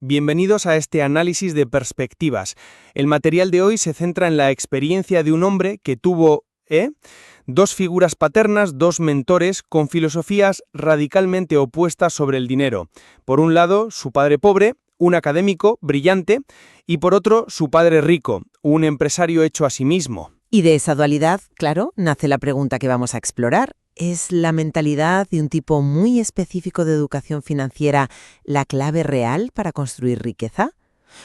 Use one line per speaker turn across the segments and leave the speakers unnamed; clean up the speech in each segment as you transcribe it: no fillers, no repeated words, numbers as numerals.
Bienvenidos a este análisis de perspectivas. El material de hoy se centra en la experiencia de un hombre que tuvo, dos figuras paternas, dos mentores con filosofías radicalmente opuestas sobre el dinero. Por un lado, su padre pobre, un académico brillante, y por otro, su padre rico, un empresario hecho a sí mismo.
Y de esa dualidad, claro, nace la pregunta que vamos a explorar. ¿Es la mentalidad de un tipo muy específico de educación financiera la clave real para construir riqueza?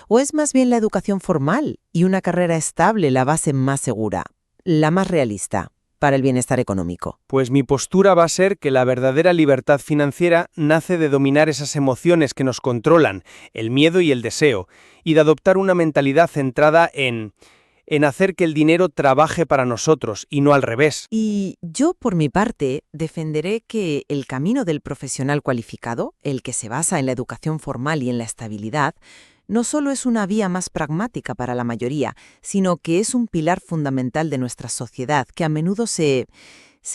¿O es más bien la educación formal y una carrera estable la base más segura, la más realista para el bienestar económico?
Pues mi postura va a ser que la verdadera libertad financiera nace de dominar esas emociones que nos controlan, el miedo y el deseo, y de adoptar una mentalidad centrada en hacer que el dinero trabaje para nosotros y no al revés.
Y yo, por mi parte, defenderé que el camino del profesional cualificado, el que se basa en la educación formal y en la estabilidad, no solo es una vía más pragmática para la mayoría, sino que es un pilar fundamental de nuestra sociedad que a menudo se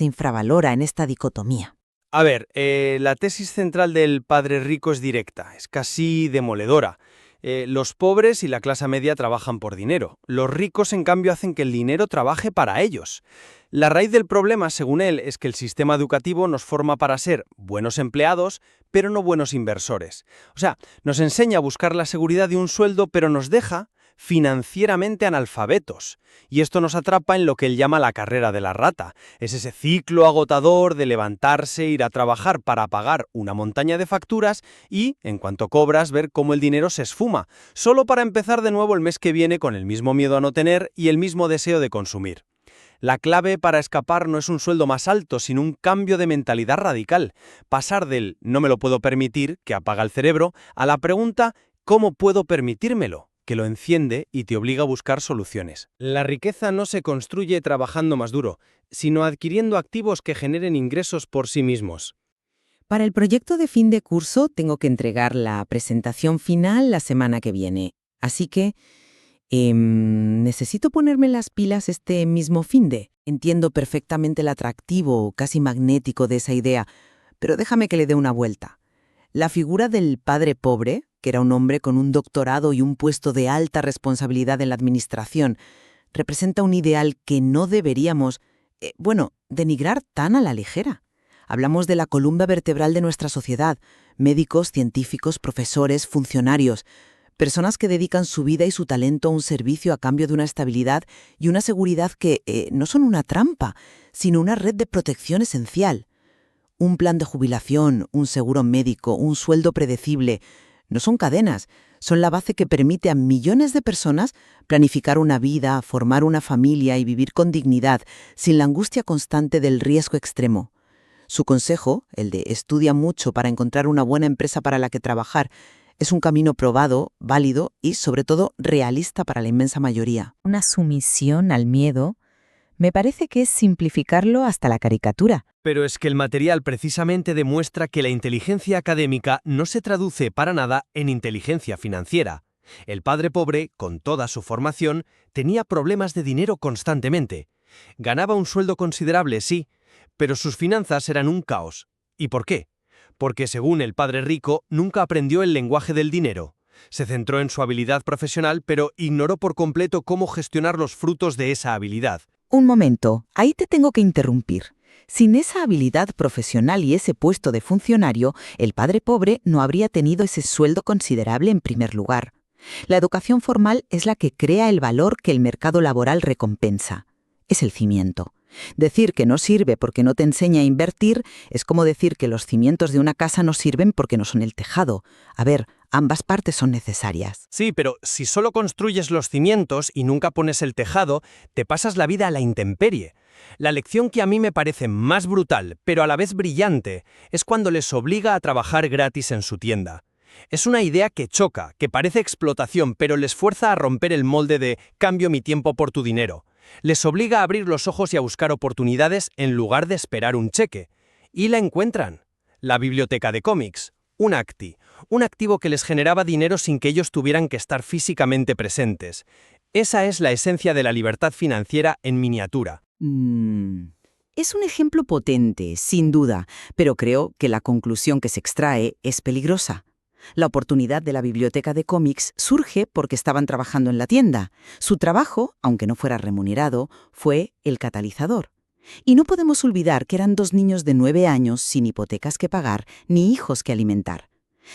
infravalora en esta dicotomía.
A ver, la tesis central del padre rico es directa, es casi demoledora. Los pobres y la clase media trabajan por dinero. Los ricos, en cambio, hacen que el dinero trabaje para ellos. La raíz del problema, según él, es que el sistema educativo nos forma para ser buenos empleados, pero no buenos inversores. O sea, nos enseña a buscar la seguridad de un sueldo, pero nos deja financieramente analfabetos. Y esto nos atrapa en lo que él llama la carrera de la rata. Es ese ciclo agotador de levantarse, ir a trabajar para pagar una montaña de facturas y, en cuanto cobras, ver cómo el dinero se esfuma, solo para empezar de nuevo el mes que viene con el mismo miedo a no tener y el mismo deseo de consumir. La clave para escapar no es un sueldo más alto, sino un cambio de mentalidad radical. Pasar del «no me lo puedo permitir», que apaga el cerebro, a la pregunta «¿cómo puedo permitírmelo?», que lo enciende y te obliga a buscar soluciones. La riqueza no se construye trabajando más duro, sino adquiriendo activos que generen ingresos por sí mismos.
Para el proyecto de fin de curso tengo que entregar la presentación final la semana que viene. Así que necesito ponerme las pilas este mismo finde. Entiendo perfectamente el atractivo, casi magnético de esa idea, pero déjame que le dé una vuelta. La figura del padre pobre, que era un hombre con un doctorado y un puesto de alta responsabilidad en la administración, representa un ideal que no deberíamos, denigrar tan a la ligera. Hablamos de la columna vertebral de nuestra sociedad: médicos, científicos, profesores, funcionarios, personas que dedican su vida y su talento a un servicio a cambio de una estabilidad y una seguridad que no son una trampa, sino una red de protección esencial. Un plan de jubilación, un seguro médico, un sueldo predecible, no son cadenas, son la base que permite a millones de personas planificar una vida, formar una familia y vivir con dignidad, sin la angustia constante del riesgo extremo. Su consejo, el de estudia mucho para encontrar una buena empresa para la que trabajar, es un camino probado, válido y, sobre todo, realista para la inmensa mayoría.
Una sumisión al miedo, me parece que es simplificarlo hasta la caricatura.
Pero es que el material precisamente demuestra que la inteligencia académica no se traduce para nada en inteligencia financiera. El padre pobre, con toda su formación, tenía problemas de dinero constantemente. Ganaba un sueldo considerable, sí, pero sus finanzas eran un caos. ¿Y por qué? Porque, según el padre rico, nunca aprendió el lenguaje del dinero. Se centró en su habilidad profesional, pero ignoró por completo cómo gestionar los frutos de esa habilidad.
Un momento, ahí te tengo que interrumpir. Sin esa habilidad profesional y ese puesto de funcionario, el padre pobre no habría tenido ese sueldo considerable en primer lugar. La educación formal es la que crea el valor que el mercado laboral recompensa. Es el cimiento. Decir que no sirve porque no te enseña a invertir es como decir que los cimientos de una casa no sirven porque no son el tejado. A ver, ambas partes son necesarias.
Sí, pero si solo construyes los cimientos y nunca pones el tejado, te pasas la vida a la intemperie. La lección que a mí me parece más brutal, pero a la vez brillante, es cuando les obliga a trabajar gratis en su tienda. Es una idea que choca, que parece explotación, pero les fuerza a romper el molde de «cambio mi tiempo por tu dinero». Les obliga a abrir los ojos y a buscar oportunidades en lugar de esperar un cheque. Y la encuentran. La biblioteca de cómics, un ACTI, un activo que les generaba dinero sin que ellos tuvieran que estar físicamente presentes. Esa es la esencia de la libertad financiera en miniatura.
Es un ejemplo potente, sin duda, pero creo que la conclusión que se extrae es peligrosa. La oportunidad de la biblioteca de cómics surge porque estaban trabajando en la tienda. Su trabajo, aunque no fuera remunerado, fue el catalizador. Y no podemos olvidar que eran 2 niños de 9 años sin hipotecas que pagar ni hijos que alimentar.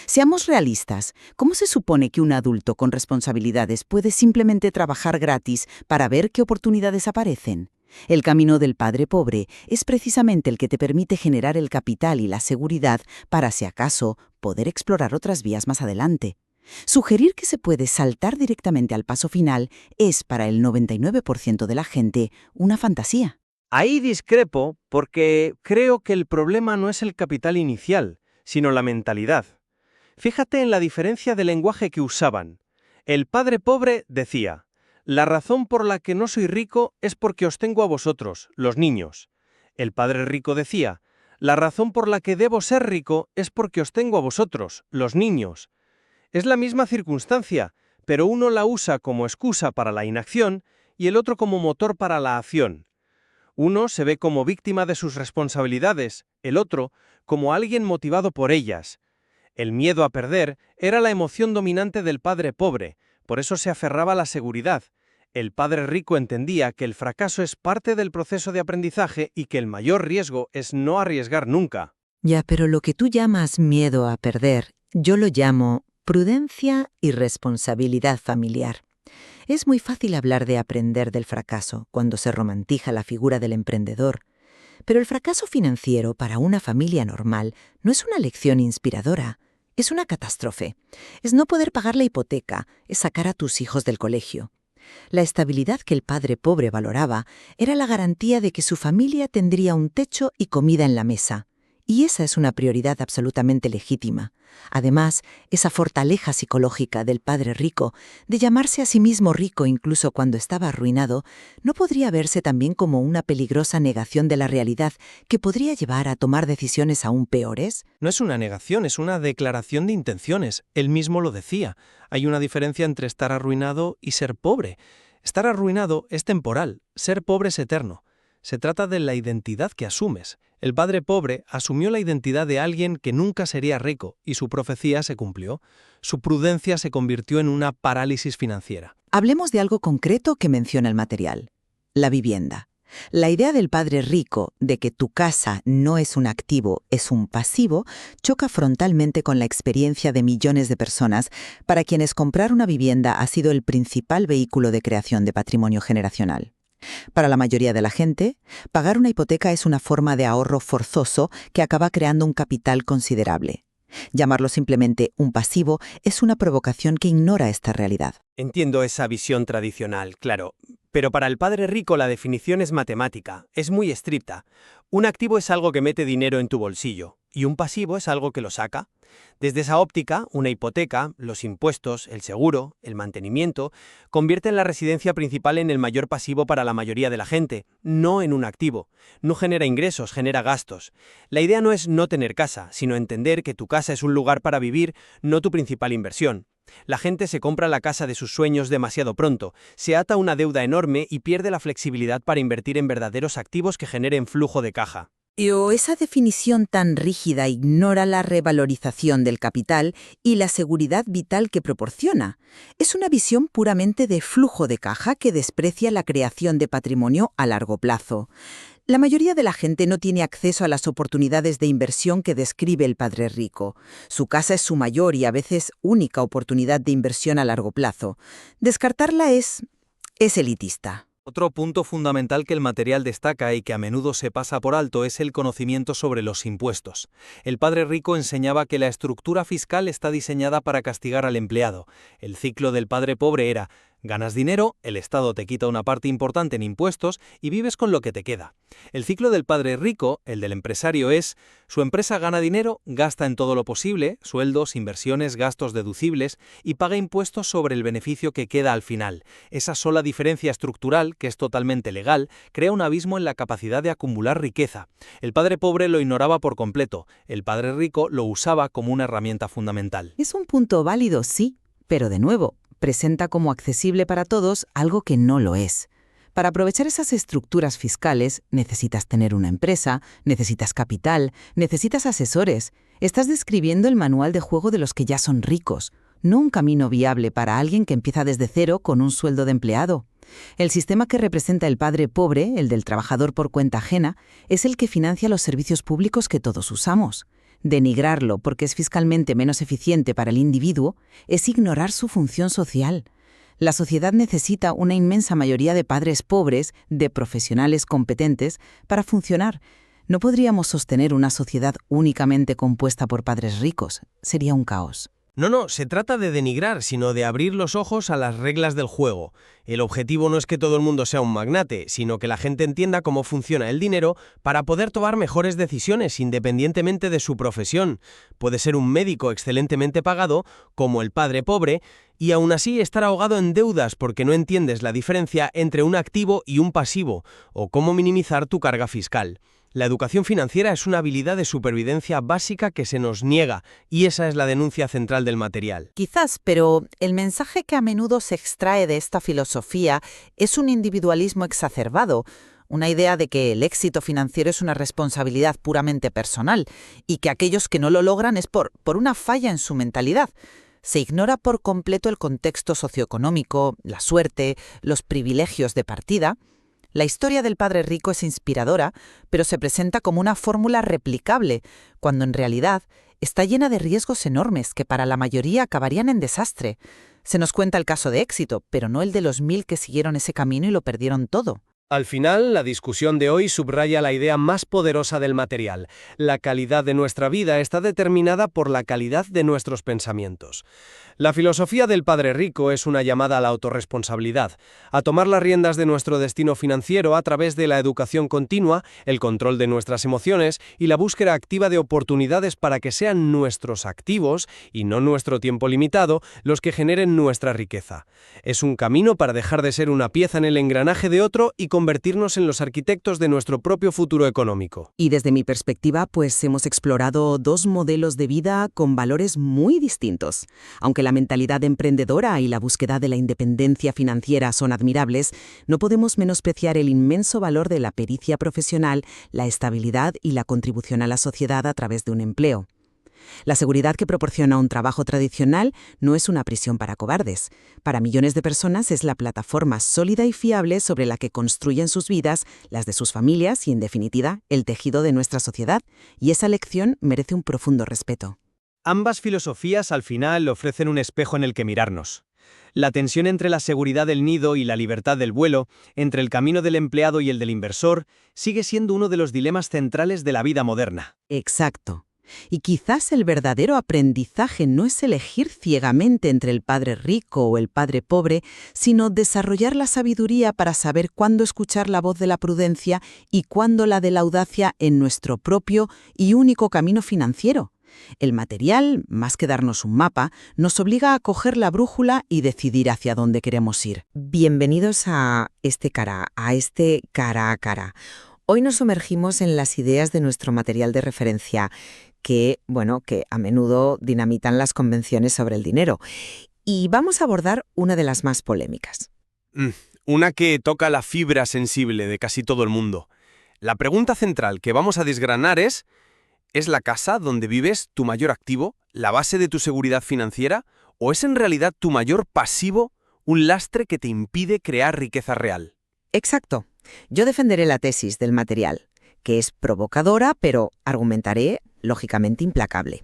Seamos realistas, ¿cómo se supone que un adulto con responsabilidades puede simplemente trabajar gratis para ver qué oportunidades aparecen? El camino del padre pobre es precisamente el que te permite generar el capital y la seguridad para, si acaso, poder explorar otras vías más adelante. Sugerir que se puede saltar directamente al paso final es, para el 99% de la gente, una fantasía.
Ahí discrepo porque creo que el problema no es el capital inicial, sino la mentalidad. Fíjate en la diferencia de lenguaje que usaban. El padre pobre decía: la razón por la que no soy rico es porque os tengo a vosotros, los niños. El padre rico decía: la razón por la que debo ser rico es porque os tengo a vosotros, los niños. Es la misma circunstancia, pero uno la usa como excusa para la inacción y el otro como motor para la acción. Uno se ve como víctima de sus responsabilidades, el otro como alguien motivado por ellas. El miedo a perder era la emoción dominante del padre pobre, por eso se aferraba a la seguridad. El padre rico entendía que el fracaso es parte del proceso de aprendizaje y que el mayor riesgo es no arriesgar nunca.
Ya, pero lo que tú llamas miedo a perder, yo lo llamo prudencia y responsabilidad familiar. Es muy fácil hablar de aprender del fracaso cuando se romantiza la figura del emprendedor. Pero el fracaso financiero para una familia normal no es una lección inspiradora, es una catástrofe. Es no poder pagar la hipoteca, es sacar a tus hijos del colegio. La estabilidad que el padre pobre valoraba era la garantía de que su familia tendría un techo y comida en la mesa. Y esa es una prioridad absolutamente legítima. Además, esa fortaleza psicológica del padre rico, de llamarse a sí mismo rico incluso cuando estaba arruinado, ¿no podría verse también como una peligrosa negación de la realidad que podría llevar a tomar decisiones aún peores?
No es una negación, es una declaración de intenciones. Él mismo lo decía. Hay una diferencia entre estar arruinado y ser pobre. Estar arruinado es temporal, ser pobre es eterno. Se trata de la identidad que asumes. El padre pobre asumió la identidad de alguien que nunca sería rico y su profecía se cumplió. Su prudencia se convirtió en una parálisis financiera.
Hablemos de algo concreto que menciona el material: la vivienda. La idea del padre rico de que tu casa no es un activo, es un pasivo, choca frontalmente con la experiencia de millones de personas para quienes comprar una vivienda ha sido el principal vehículo de creación de patrimonio generacional. Para la mayoría de la gente, pagar una hipoteca es una forma de ahorro forzoso que acaba creando un capital considerable. Llamarlo simplemente un pasivo es una provocación que ignora esta realidad.
Entiendo esa visión tradicional, claro. Pero para el padre rico la definición es matemática, es muy estricta. Un activo es algo que mete dinero en tu bolsillo, y un pasivo es algo que lo saca. Desde esa óptica, una hipoteca, los impuestos, el seguro, el mantenimiento, convierten la residencia principal en el mayor pasivo para la mayoría de la gente, no en un activo. No genera ingresos, genera gastos. La idea no es no tener casa, sino entender que tu casa es un lugar para vivir, no tu principal inversión. La gente se compra la casa de sus sueños demasiado pronto, se ata a una deuda enorme y pierde la flexibilidad para invertir en verdaderos activos que generen flujo de caja.
Pero esa definición tan rígida ignora la revalorización del capital y la seguridad vital que proporciona. Es una visión puramente de flujo de caja que desprecia la creación de patrimonio a largo plazo. La mayoría de la gente no tiene acceso a las oportunidades de inversión que describe el padre rico. Su casa es su mayor y a veces única oportunidad de inversión a largo plazo. Descartarla es elitista.
Otro punto fundamental que el material destaca y que a menudo se pasa por alto es el conocimiento sobre los impuestos. El padre rico enseñaba que la estructura fiscal está diseñada para castigar al empleado. El ciclo del padre pobre era: ganas dinero, el Estado te quita una parte importante en impuestos y vives con lo que te queda. El ciclo del padre rico, el del empresario, es: su empresa gana dinero, gasta en todo lo posible, sueldos, inversiones, gastos deducibles, y paga impuestos sobre el beneficio que queda al final. Esa sola diferencia estructural, que es totalmente legal, crea un abismo en la capacidad de acumular riqueza. El padre pobre lo ignoraba por completo, el padre rico lo usaba como una herramienta fundamental.
Es un punto válido, sí, pero de nuevo, presenta como accesible para todos algo que no lo es. Para aprovechar esas estructuras fiscales, necesitas tener una empresa, necesitas capital, necesitas asesores. Estás describiendo el manual de juego de los que ya son ricos, no un camino viable para alguien que empieza desde cero con un sueldo de empleado. El sistema que representa el padre pobre, el del trabajador por cuenta ajena, es el que financia los servicios públicos que todos usamos. Denigrarlo porque es fiscalmente menos eficiente para el individuo es ignorar su función social. La sociedad necesita una inmensa mayoría de padres pobres, de profesionales competentes, para funcionar. No podríamos sostener una sociedad únicamente compuesta por padres ricos. Sería un caos.
No, se trata de denigrar, sino de abrir los ojos a las reglas del juego. El objetivo no es que todo el mundo sea un magnate, sino que la gente entienda cómo funciona el dinero para poder tomar mejores decisiones independientemente de su profesión. Puede ser un médico excelentemente pagado, como el padre pobre, y aún así estar ahogado en deudas porque no entiendes la diferencia entre un activo y un pasivo, o cómo minimizar tu carga fiscal. La educación financiera es una habilidad de supervivencia básica que se nos niega, y esa es la denuncia central del material.
Quizás, pero el mensaje que a menudo se extrae de esta filosofía es un individualismo exacerbado, una idea de que el éxito financiero es una responsabilidad puramente personal y que aquellos que no lo logran es por una falla en su mentalidad. Se ignora por completo el contexto socioeconómico, la suerte, los privilegios de partida. La historia del padre rico es inspiradora, pero se presenta como una fórmula replicable, cuando en realidad está llena de riesgos enormes que para la mayoría acabarían en desastre. Se nos cuenta el caso de éxito, pero no el de los 1000 que siguieron ese camino y lo perdieron todo.
Al final, la discusión de hoy subraya la idea más poderosa del material. La calidad de nuestra vida está determinada por la calidad de nuestros pensamientos. La filosofía del padre rico es una llamada a la autorresponsabilidad, a tomar las riendas de nuestro destino financiero a través de la educación continua, el control de nuestras emociones y la búsqueda activa de oportunidades para que sean nuestros activos, y no nuestro tiempo limitado, los que generen nuestra riqueza. Es un camino para dejar de ser una pieza en el engranaje de otro y convertirnos en los arquitectos de nuestro propio futuro económico.
Y desde mi perspectiva, pues hemos explorado dos modelos de vida con valores muy distintos. Aunque la mentalidad emprendedora y la búsqueda de la independencia financiera son admirables, no podemos menospreciar el inmenso valor de la pericia profesional, la estabilidad y la contribución a la sociedad a través de un empleo. La seguridad que proporciona un trabajo tradicional no es una prisión para cobardes. Para millones de personas es la plataforma sólida y fiable sobre la que construyen sus vidas, las de sus familias y, en definitiva, el tejido de nuestra sociedad, y esa lección merece un profundo respeto.
Ambas filosofías al final ofrecen un espejo en el que mirarnos. La tensión entre la seguridad del nido y la libertad del vuelo, entre el camino del empleado y el del inversor, sigue siendo uno de los dilemas centrales de la vida moderna.
Exacto. Y quizás el verdadero aprendizaje no es elegir ciegamente entre el padre rico o el padre pobre, sino desarrollar la sabiduría para saber cuándo escuchar la voz de la prudencia y cuándo la de la audacia en nuestro propio y único camino financiero. El material, más que darnos un mapa, nos obliga a coger la brújula y decidir hacia dónde queremos ir. Bienvenidos a este cara a cara. Hoy nos sumergimos en las ideas de nuestro material de referencia, que a menudo dinamitan las convenciones sobre el dinero. Y vamos a abordar una de las más polémicas.
Una que toca la fibra sensible de casi todo el mundo. La pregunta central que vamos a desgranar ¿es la casa donde vives tu mayor activo, la base de tu seguridad financiera, o es en realidad tu mayor pasivo, un lastre que te impide crear riqueza real?
Exacto. Yo defenderé la tesis del material, que es provocadora, pero argumentaré, lógicamente, implacable.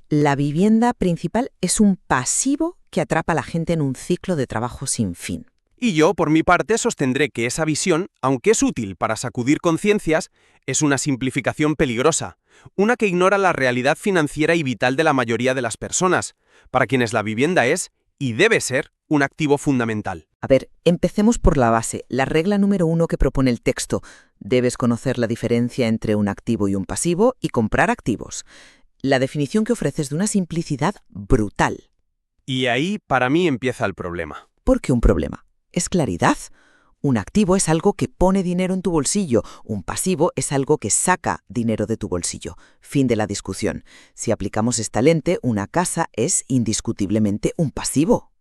La vivienda principal es un pasivo que atrapa a la gente en un ciclo de trabajo sin fin.
Y yo, por mi parte, sostendré que esa visión, aunque es útil para sacudir conciencias, es una simplificación peligrosa, una que ignora la realidad financiera y vital de la mayoría de las personas, para quienes la vivienda es, y debe ser, un activo fundamental.
A ver, empecemos por la base, la regla número 1 que propone el texto. Debes conocer la diferencia entre un activo y un pasivo y comprar activos. La definición que ofrece es de una simplicidad brutal.
Y ahí, para mí, empieza el problema.
¿Por qué un problema? Es claridad. Un activo es algo que pone dinero en tu bolsillo. Un pasivo es algo que saca dinero de tu bolsillo. Fin de la discusión. Si aplicamos esta lente, una casa es indiscutiblemente un pasivo.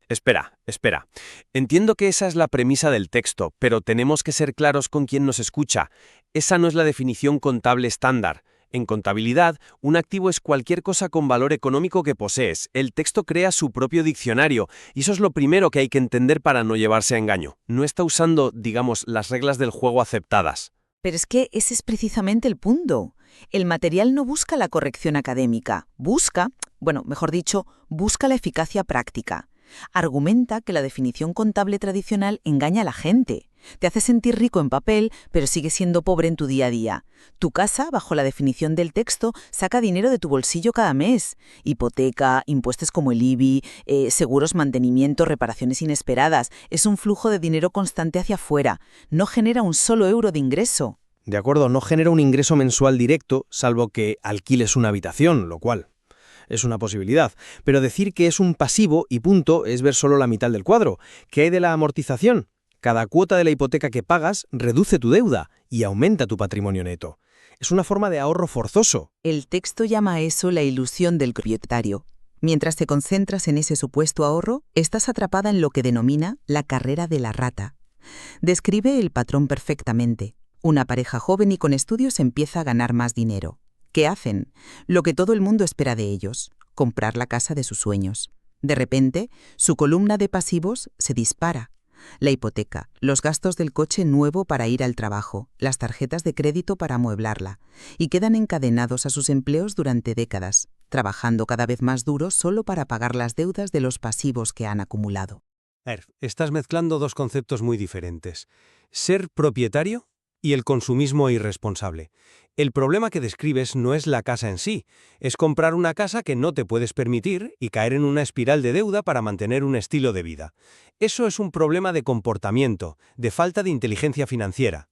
Espera. Entiendo que esa es la premisa del texto, pero tenemos que ser claros con quien nos escucha. Esa no es la definición contable estándar.
En contabilidad, un activo es cualquier cosa con valor económico que posees. El texto crea su propio diccionario, y eso es lo primero que hay que entender para no llevarse a engaño. No está usando, digamos, las reglas del juego aceptadas.
Pero es que ese es precisamente el punto. El material no busca la corrección académica, busca la eficacia práctica. Argumenta que la definición contable tradicional engaña a la gente. Te hace sentir rico en papel, pero sigue siendo pobre en tu día a día. Tu casa, bajo la definición del texto, saca dinero de tu bolsillo cada mes. Hipoteca, impuestos como el IBI, seguros, mantenimiento, reparaciones inesperadas. Es un flujo de dinero constante hacia afuera. No genera un solo euro de ingreso.
De acuerdo, no genera un ingreso mensual directo, salvo que alquiles una habitación, lo cual es una posibilidad. Pero decir que es un pasivo y punto es ver solo la mitad del cuadro. ¿Qué hay de la amortización? Cada cuota de la hipoteca que pagas reduce tu deuda y aumenta tu patrimonio neto. Es una forma de ahorro forzoso.
El texto llama a eso la ilusión del propietario. Mientras te concentras en ese supuesto ahorro, estás atrapada en lo que denomina la carrera de la rata. Describe el patrón perfectamente. Una pareja joven y con estudios empieza a ganar más dinero. ¿Qué hacen? Lo que todo el mundo espera de ellos, comprar la casa de sus sueños. De repente, su columna de pasivos se dispara. La hipoteca, los gastos del coche nuevo para ir al trabajo, las tarjetas de crédito para amueblarla, y quedan encadenados a sus empleos durante décadas, trabajando cada vez más duro solo para pagar las deudas de los pasivos que han acumulado.
Estás mezclando dos conceptos muy diferentes: ser propietario y el consumismo irresponsable. El problema que describes no es la casa en sí, es comprar una casa que no te puedes permitir y caer en una espiral de deuda para mantener un estilo de vida. Eso es un problema de comportamiento, de falta de inteligencia financiera.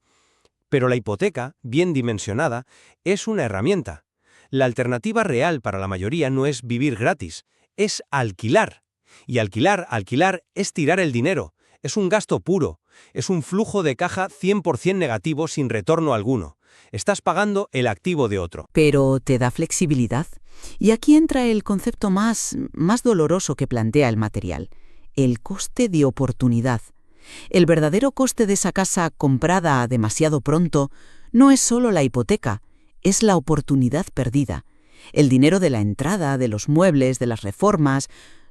Pero la hipoteca, bien dimensionada, es una herramienta. La alternativa real para la mayoría no es vivir gratis, es alquilar. Y alquilar es tirar el dinero, es un gasto puro, es un flujo de caja 100% negativo sin retorno alguno. Estás pagando el activo de otro.
Pero te da flexibilidad. Y aquí entra el concepto más doloroso que plantea el material: el coste de oportunidad. El verdadero coste de esa casa comprada demasiado pronto no es solo la hipoteca, es la oportunidad perdida. El dinero de la entrada, de los muebles, de las reformas.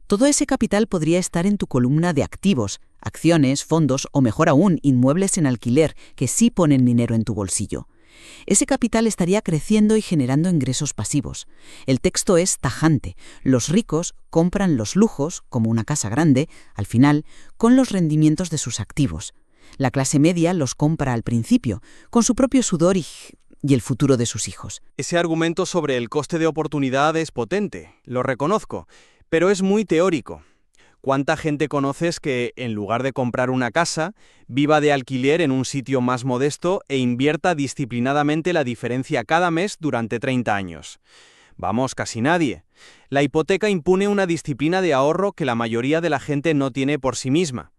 Todo ese capital podría estar en tu columna de activos, acciones, fondos o, mejor aún, inmuebles en alquiler que sí ponen dinero en tu bolsillo. Ese capital estaría creciendo y generando ingresos pasivos. El texto es tajante. Los ricos compran los lujos, como una casa grande, al final, con los rendimientos de sus activos. La clase media los compra al principio, con su propio sudor y el futuro de sus hijos.
Ese argumento sobre el coste de oportunidad es potente, lo reconozco, pero es muy teórico. ¿Cuánta gente conoces que, en lugar de comprar una casa, viva de alquiler en un sitio más modesto e invierta disciplinadamente la diferencia cada mes durante 30 años? Vamos, casi nadie. La hipoteca impone una disciplina de ahorro que la mayoría de la gente no tiene por sí misma.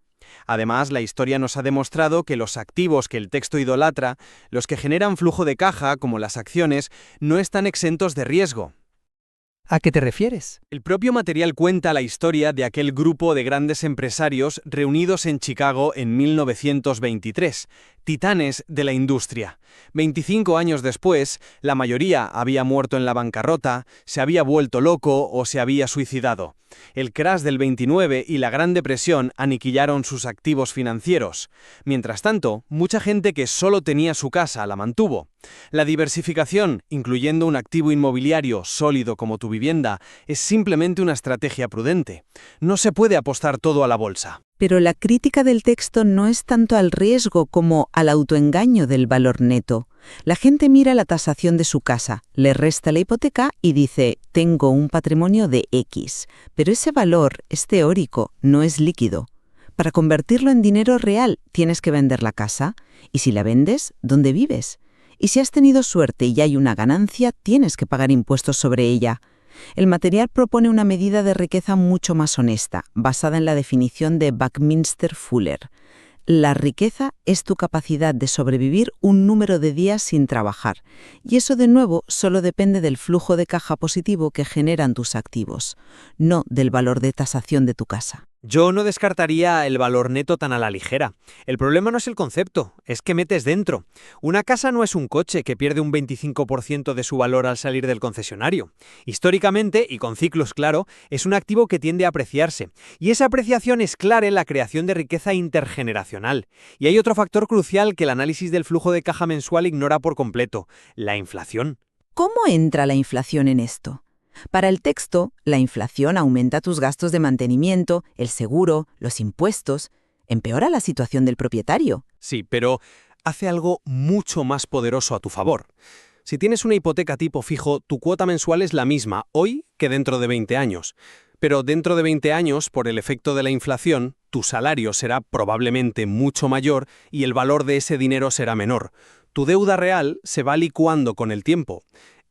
Además, la historia nos ha demostrado que los activos que el texto idolatra, los que generan flujo de caja, como las acciones, no están exentos de riesgo.
¿A qué te refieres?
El propio material cuenta la historia de aquel grupo de grandes empresarios reunidos en Chicago en 1923, titanes de la industria. 25 años después, la mayoría había muerto en la bancarrota, se había vuelto loco o se había suicidado. El crash del 29 y la Gran Depresión aniquilaron sus activos financieros. Mientras tanto, mucha gente que solo tenía su casa la mantuvo. La diversificación, incluyendo un activo inmobiliario sólido como tu vivienda, es simplemente una estrategia prudente. No se puede apostar todo a la bolsa.
Pero la crítica del texto no es tanto al riesgo como al autoengaño del valor neto. La gente mira la tasación de su casa, le resta la hipoteca y dice: tengo un patrimonio de X. Pero ese valor es teórico, no es líquido. Para convertirlo en dinero real, tienes que vender la casa. Y si la vendes, ¿dónde vives? Y si has tenido suerte y hay una ganancia, tienes que pagar impuestos sobre ella. El material propone una medida de riqueza mucho más honesta, basada en la definición de Buckminster Fuller. La riqueza es tu capacidad de sobrevivir un número de días sin trabajar, y eso de nuevo solo depende del flujo de caja positivo que generan tus activos, no del valor de tasación de tu casa.
Yo no descartaría el valor neto tan a la ligera. El problema no es el concepto, es que metes dentro. Una casa no es un coche que pierde un 25% de su valor al salir del concesionario. Históricamente, y con ciclos claro, es un activo que tiende a apreciarse. Y esa apreciación es clara en la creación de riqueza intergeneracional. Y hay otro factor crucial que el análisis del flujo de caja mensual ignora por completo: la inflación.
¿Cómo entra la inflación en esto? Para el texto, la inflación aumenta tus gastos de mantenimiento, el seguro, los impuestos, empeora la situación del propietario.
Sí, pero hace algo mucho más poderoso a tu favor. Si tienes una hipoteca tipo fijo, tu cuota mensual es la misma hoy que dentro de 20 años. Pero dentro de 20 años, por el efecto de la inflación, tu salario será probablemente mucho mayor y el valor de ese dinero será menor. Tu deuda real se va licuando con el tiempo.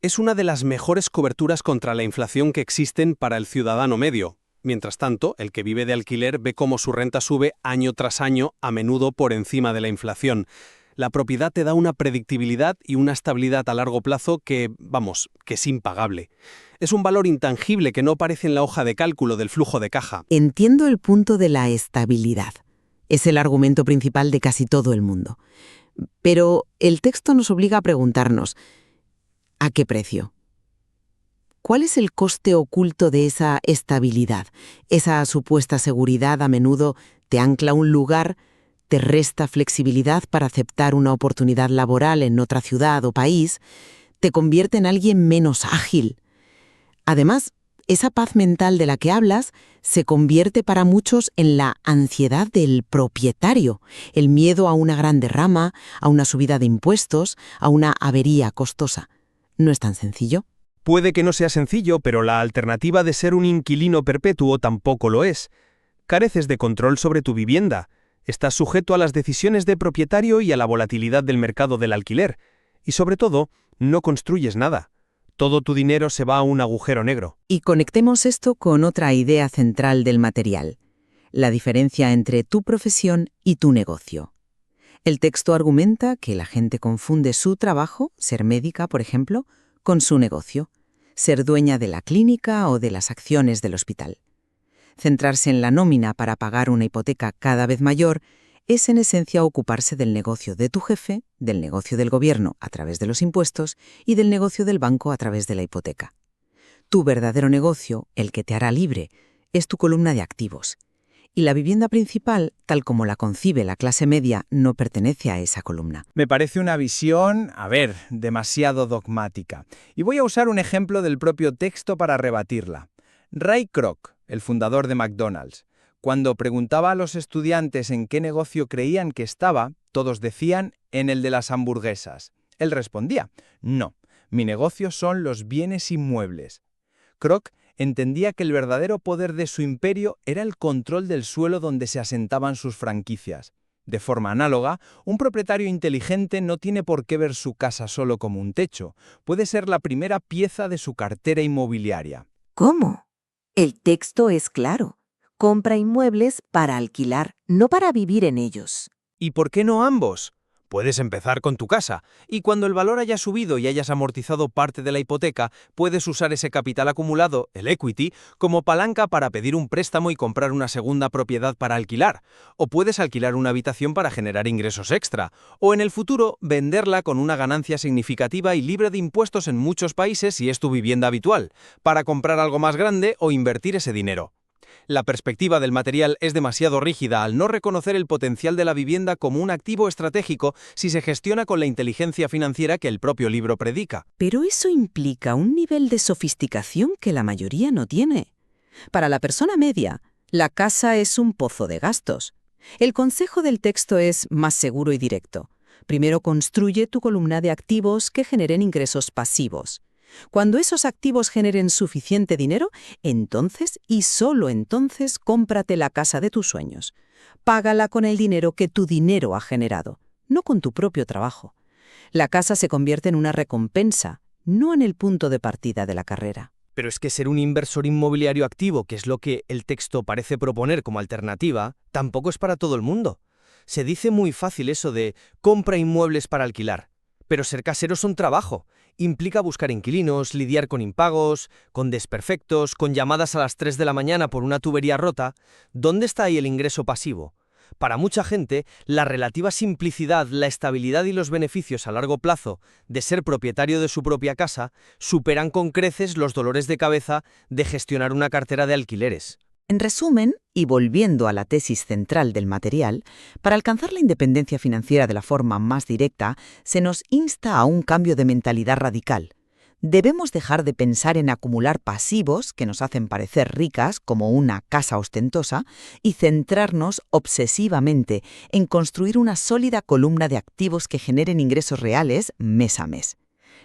Es una de las mejores coberturas contra la inflación que existen para el ciudadano medio. Mientras tanto, el que vive de alquiler ve cómo su renta sube año tras año, a menudo por encima de la inflación. La propiedad te da una predictibilidad y una estabilidad a largo plazo que es impagable. Es un valor intangible que no aparece en la hoja de cálculo del flujo de caja.
Entiendo el punto de la estabilidad. Es el argumento principal de casi todo el mundo. Pero el texto nos obliga a preguntarnos: ¿a qué precio? ¿Cuál es el coste oculto de esa estabilidad? Esa supuesta seguridad a menudo te ancla a un lugar, te resta flexibilidad para aceptar una oportunidad laboral en otra ciudad o país, te convierte en alguien menos ágil. Además, esa paz mental de la que hablas se convierte para muchos en la ansiedad del propietario, el miedo a una gran derrama, a una subida de impuestos, a una avería costosa. No es tan sencillo.
Puede que no sea sencillo, pero la alternativa de ser un inquilino perpetuo tampoco lo es. Careces de control sobre tu vivienda. Estás sujeto a las decisiones de propietario y a la volatilidad del mercado del alquiler. Y sobre todo, no construyes nada. Todo tu dinero se va a un agujero negro.
Y conectemos esto con otra idea central del material: la diferencia entre tu profesión y tu negocio. El texto argumenta que la gente confunde su trabajo, ser médica, por ejemplo, con su negocio, ser dueña de la clínica o de las acciones del hospital. Centrarse en la nómina para pagar una hipoteca cada vez mayor es en esencia ocuparse del negocio de tu jefe, del negocio del gobierno a través de los impuestos y del negocio del banco a través de la hipoteca. Tu verdadero negocio, el que te hará libre, es tu columna de activos. Y la vivienda principal, tal como la concibe la clase media, no pertenece a esa columna.
Me parece una visión, demasiado dogmática. Y voy a usar un ejemplo del propio texto para rebatirla. Ray Kroc, el fundador de McDonald's, cuando preguntaba a los estudiantes en qué negocio creían que estaba, todos decían en el de las hamburguesas. Él respondía: no, mi negocio son los bienes inmuebles. Kroc entendía que el verdadero poder de su imperio era el control del suelo donde se asentaban sus franquicias. De forma análoga, un propietario inteligente no tiene por qué ver su casa solo como un techo. Puede ser la primera pieza de su cartera inmobiliaria.
¿Cómo? El texto es claro. Compra inmuebles para alquilar, no para vivir en ellos.
¿Y por qué no ambos? Puedes empezar con tu casa, y cuando el valor haya subido y hayas amortizado parte de la hipoteca, puedes usar ese capital acumulado, el equity, como palanca para pedir un préstamo y comprar una segunda propiedad para alquilar. O puedes alquilar una habitación para generar ingresos extra. O en el futuro, venderla con una ganancia significativa y libre de impuestos en muchos países si es tu vivienda habitual, para comprar algo más grande o invertir ese dinero. La perspectiva del material es demasiado rígida al no reconocer el potencial de la vivienda como un activo estratégico si se gestiona con la inteligencia financiera que el propio libro predica.
Pero eso implica un nivel de sofisticación que la mayoría no tiene. Para la persona media, la casa es un pozo de gastos. El consejo del texto es más seguro y directo. Primero construye tu columna de activos que generen ingresos pasivos. Cuando esos activos generen suficiente dinero, entonces y solo entonces cómprate la casa de tus sueños. Págala con el dinero que tu dinero ha generado, no con tu propio trabajo. La casa se convierte en una recompensa, no en el punto de partida de la carrera.
Pero es que ser un inversor inmobiliario activo, que es lo que el texto parece proponer como alternativa, tampoco es para todo el mundo. Se dice muy fácil eso de compra inmuebles para alquilar. Pero ser casero es un trabajo,
Implica buscar inquilinos, lidiar con impagos, con desperfectos, con llamadas a las 3 de la mañana por una tubería rota. ¿Dónde está ahí el ingreso pasivo? Para mucha gente, la relativa simplicidad, la estabilidad y los beneficios a largo plazo de ser propietario de su propia casa superan con creces los dolores de cabeza de gestionar una cartera de alquileres.
En resumen, y volviendo a la tesis central del material, para alcanzar la independencia financiera de la forma más directa, se nos insta a un cambio de mentalidad radical. Debemos dejar de pensar en acumular pasivos que nos hacen parecer ricas, como una casa ostentosa, y centrarnos obsesivamente en construir una sólida columna de activos que generen ingresos reales mes a mes.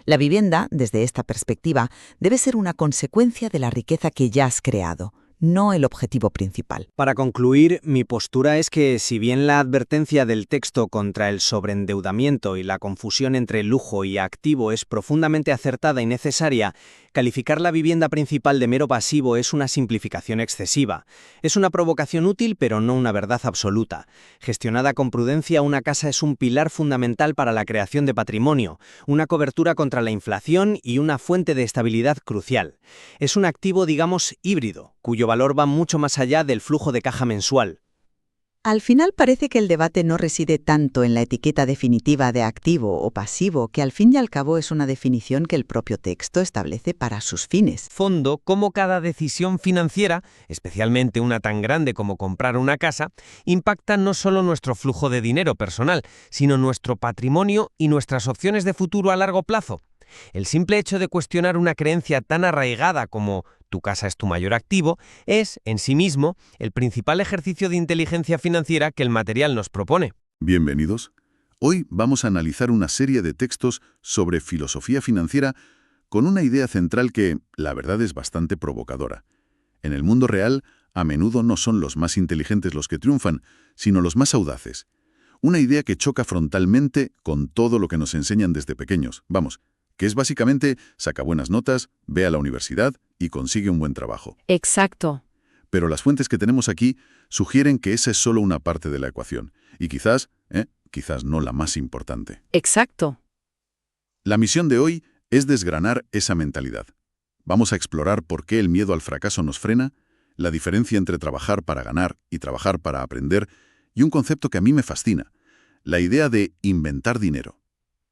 La vivienda, desde esta perspectiva, debe ser una consecuencia de la riqueza que ya has creado, no el objetivo principal.
Para concluir, mi postura es que si bien la advertencia del texto contra el sobreendeudamiento y la confusión entre lujo y activo es profundamente acertada y necesaria, calificar la vivienda principal de mero pasivo es una simplificación excesiva. Es una provocación útil, pero no una verdad absoluta. Gestionada con prudencia, una casa es un pilar fundamental para la creación de patrimonio, una cobertura contra la inflación y una fuente de estabilidad crucial. Es un activo, digamos, híbrido, cuyo valor va mucho más allá del flujo de caja mensual.
Al final parece que el debate no reside tanto en la etiqueta definitiva de activo o pasivo, que al fin y al cabo es una definición que el propio texto establece para sus fines.
Fondo, como cada decisión financiera, especialmente una tan grande como comprar una casa, impacta no solo nuestro flujo de dinero personal, sino nuestro patrimonio y nuestras opciones de futuro a largo plazo. El simple hecho de cuestionar una creencia tan arraigada como tu casa es tu mayor activo es, en sí mismo, el principal ejercicio de inteligencia financiera que el material nos propone.
Bienvenidos. Hoy vamos a analizar una serie de textos sobre filosofía financiera con una idea central que, la verdad, es bastante provocadora. En el mundo real, a menudo no son los más inteligentes los que triunfan, sino los más audaces. Una idea que choca frontalmente con todo lo que nos enseñan desde pequeños. Vamos, que es básicamente saca buenas notas, ve a la universidad y consigue un buen trabajo.
Exacto.
Pero las fuentes que tenemos aquí sugieren que esa es solo una parte de la ecuación, y quizás no la más importante.
Exacto.
La misión de hoy es desgranar esa mentalidad. Vamos a explorar por qué el miedo al fracaso nos frena, la diferencia entre trabajar para ganar y trabajar para aprender, y un concepto que a mí me fascina, la idea de inventar dinero.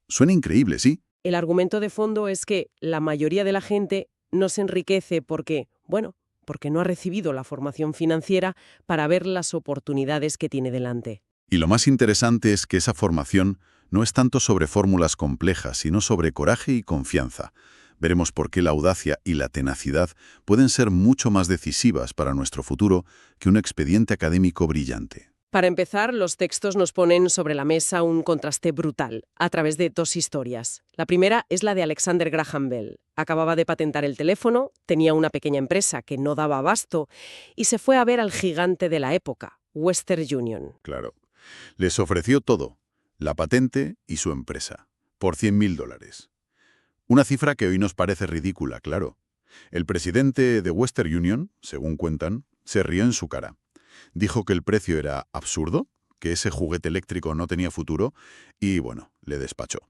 Suena increíble, ¿sí?
El argumento de fondo es que la mayoría de la gente no se enriquece porque no ha recibido la formación financiera para ver las oportunidades que tiene delante.
Y lo más interesante es que esa formación no es tanto sobre fórmulas complejas, sino sobre coraje y confianza. Veremos por qué la audacia y la tenacidad pueden ser mucho más decisivas para nuestro futuro que un expediente académico brillante.
Para empezar, los textos nos ponen sobre la mesa un contraste brutal, a través de dos historias. La primera es la de Alexander Graham Bell. Acababa de patentar el teléfono, tenía una pequeña empresa que no daba abasto y se fue a ver al gigante de la época, Western Union.
Claro. Les ofreció todo, la patente y su empresa, por $100.000. Una cifra que hoy nos parece ridícula, claro. El presidente de Western Union, según cuentan, se rió en su cara. Dijo que el precio era absurdo, que ese juguete eléctrico no tenía futuro y, bueno, le despachó.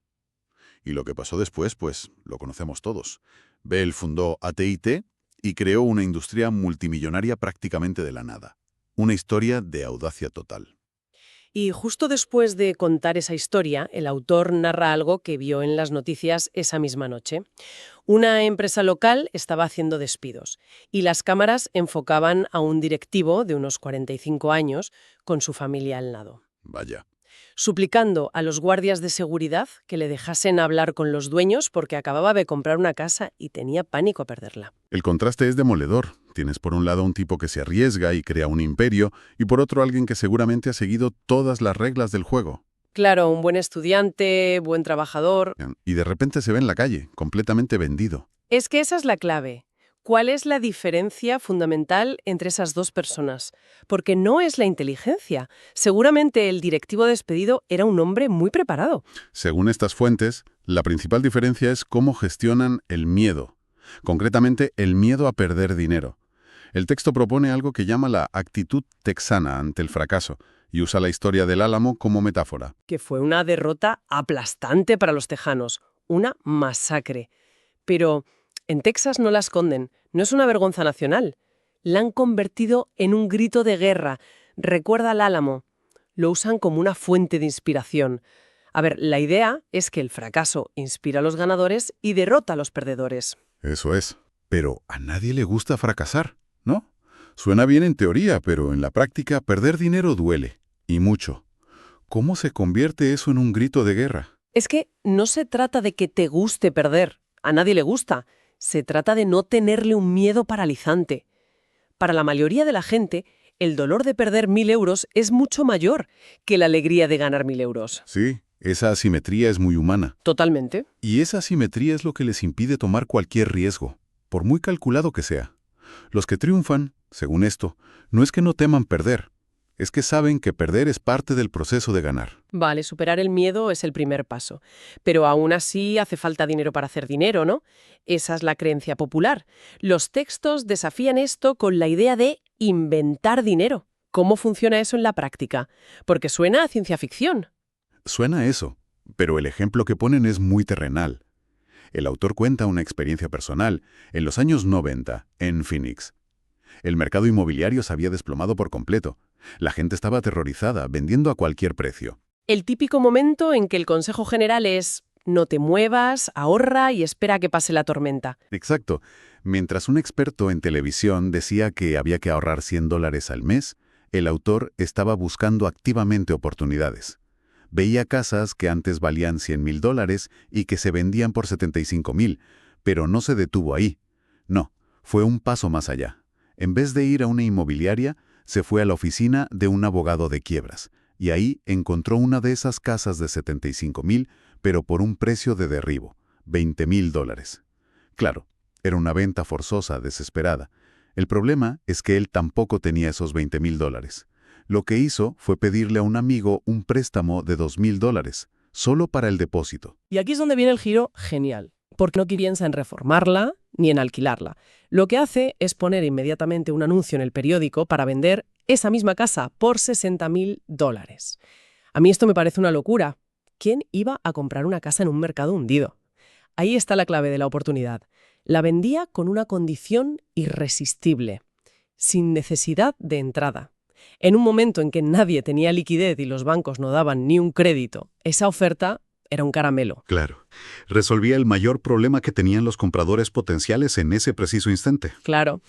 Y lo que pasó después, pues, lo conocemos todos. Bell fundó AT&T y creó una industria multimillonaria prácticamente de la nada. Una historia de audacia total.
Y justo después de contar esa historia, el autor narra algo que vio en las noticias esa misma noche. Una empresa local estaba haciendo despidos y las cámaras enfocaban a un directivo de unos 45 años con su familia al lado.
Vaya.
Suplicando a los guardias de seguridad que le dejasen hablar con los dueños porque acababa de comprar una casa y tenía pánico a perderla.
El contraste es demoledor. Tienes por un lado un tipo que se arriesga y crea un imperio, y por otro alguien que seguramente ha seguido todas las reglas del juego.
Claro, un buen estudiante, buen trabajador.
Y de repente se ve en la calle, completamente vendido.
Es que esa es la clave. ¿Cuál es la diferencia fundamental entre esas dos personas? Porque no es la inteligencia. Seguramente el directivo despedido era un hombre muy preparado.
Según estas fuentes, la principal diferencia es cómo gestionan el miedo. Concretamente, el miedo a perder dinero. El texto propone algo que llama la actitud texana ante el fracaso y usa la historia del Álamo como metáfora.
Que fue una derrota aplastante para los tejanos. una masacre. Pero en Texas no la esconden, no es una vergüenza nacional. La han convertido en un grito de guerra. Recuerda al Álamo. Lo usan como una fuente de inspiración. A ver, la idea es que el fracaso inspira a los ganadores y derrota a los perdedores.
Eso es. Pero a nadie le gusta fracasar, ¿no? Suena bien en teoría, pero en la práctica perder dinero duele. Y mucho. ¿Cómo se convierte eso en un grito de guerra?
Es que no se trata de que te guste perder. A nadie le gusta. Se trata de no tenerle un miedo paralizante. Para la mayoría de la gente, el dolor de perder 1.000 euros es mucho mayor que la alegría de ganar 1.000 euros.
Sí, esa asimetría es muy humana.
Totalmente.
Y esa asimetría es lo que les impide tomar cualquier riesgo, por muy calculado que sea. Los que triunfan, según esto, no es que no teman perder, es que saben que perder es parte del proceso de ganar.
Vale, superar el miedo es el primer paso. Pero aún así hace falta dinero para hacer dinero, ¿no? Esa es la creencia popular. Los textos desafían esto con la idea de inventar dinero. ¿Cómo funciona eso en la práctica? Porque suena a ciencia ficción.
Suena a eso, pero el ejemplo que ponen es muy terrenal. El autor cuenta una experiencia personal en los años 90, en Phoenix. El mercado inmobiliario se había desplomado por completo. La gente estaba aterrorizada, vendiendo a cualquier precio.
El típico momento en que el consejo general es: no te muevas, ahorra y espera a que pase la tormenta.
Exacto. Mientras un experto en televisión decía que había que ahorrar $100 al mes, el autor estaba buscando activamente oportunidades. Veía casas que antes valían $100,000 y que se vendían por $75,000, pero no se detuvo ahí. No, fue un paso más allá. En vez de ir a una inmobiliaria, se fue a la oficina de un abogado de quiebras, y ahí encontró una de esas casas de $75,000, pero por un precio de derribo, $20,000. Claro, era una venta forzosa, desesperada. El problema es que él tampoco tenía esos $20,000. Lo que hizo fue pedirle a un amigo un préstamo de $2,000, solo para el depósito.
Y aquí es donde viene el giro genial, porque no piensa en reformarla ni en alquilarla. Lo que hace es poner inmediatamente un anuncio en el periódico para vender esa misma casa por $60,000. A mí esto me parece una locura. ¿Quién iba a comprar una casa en un mercado hundido? Ahí está la clave de la oportunidad. La vendía con una condición irresistible, sin necesidad de entrada. En un momento en que nadie tenía liquidez y los bancos no daban ni un crédito, esa oferta era un caramelo.
Claro. Resolvía el mayor problema que tenían los compradores potenciales en ese preciso instante.
Claro.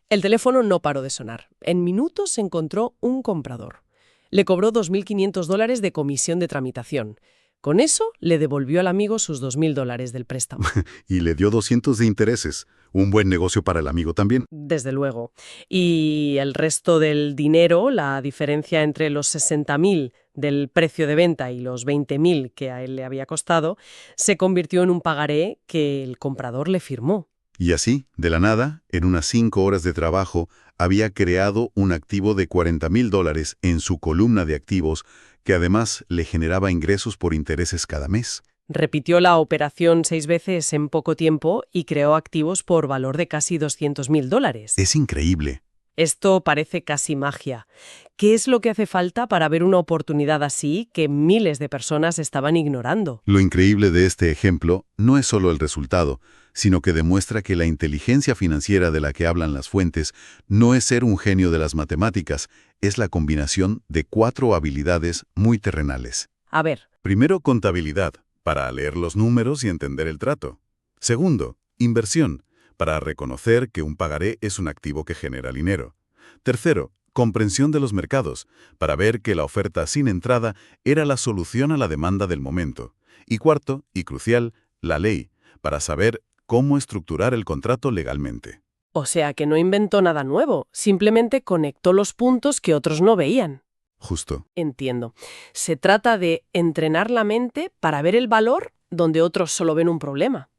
El teléfono no paró de sonar. En minutos se encontró un comprador. Le cobró $2.500 de comisión de tramitación. Con eso le devolvió al amigo sus $2.000 del préstamo.
Y le dio 200 de intereses. Un buen negocio para el amigo también.
Desde luego. Y el resto del dinero, la diferencia entre los 60.000 del precio de venta y los 20.000 que a él le había costado, se convirtió en un pagaré que el comprador le firmó.
Y así, de la nada, en unas 5 horas de trabajo, había creado un activo de $40,000 en su columna de activos, que además le generaba ingresos por intereses cada mes.
Repitió la operación 6 veces en poco tiempo y creó activos por valor de casi $200,000.
Es increíble.
Esto parece casi magia. ¿Qué es lo que hace falta para ver una oportunidad así que miles de personas estaban ignorando?
Lo increíble de este ejemplo no es solo el resultado, sino que demuestra que la inteligencia financiera de la que hablan las fuentes no es ser un genio de las matemáticas, es la combinación de 4 habilidades muy terrenales.
A ver.
Primero, contabilidad, para leer los números y entender el trato. Segundo, inversión, para reconocer que un pagaré es un activo que genera dinero. Tercero, comprensión de los mercados, para ver que la oferta sin entrada era la solución a la demanda del momento. Y cuarto, y crucial, la ley, para saber cómo estructurar el contrato legalmente.
O sea que no inventó nada nuevo, simplemente conectó los puntos que otros no veían.
Justo.
Entiendo. Se trata de entrenar la mente para ver el valor donde otros solo ven un problema.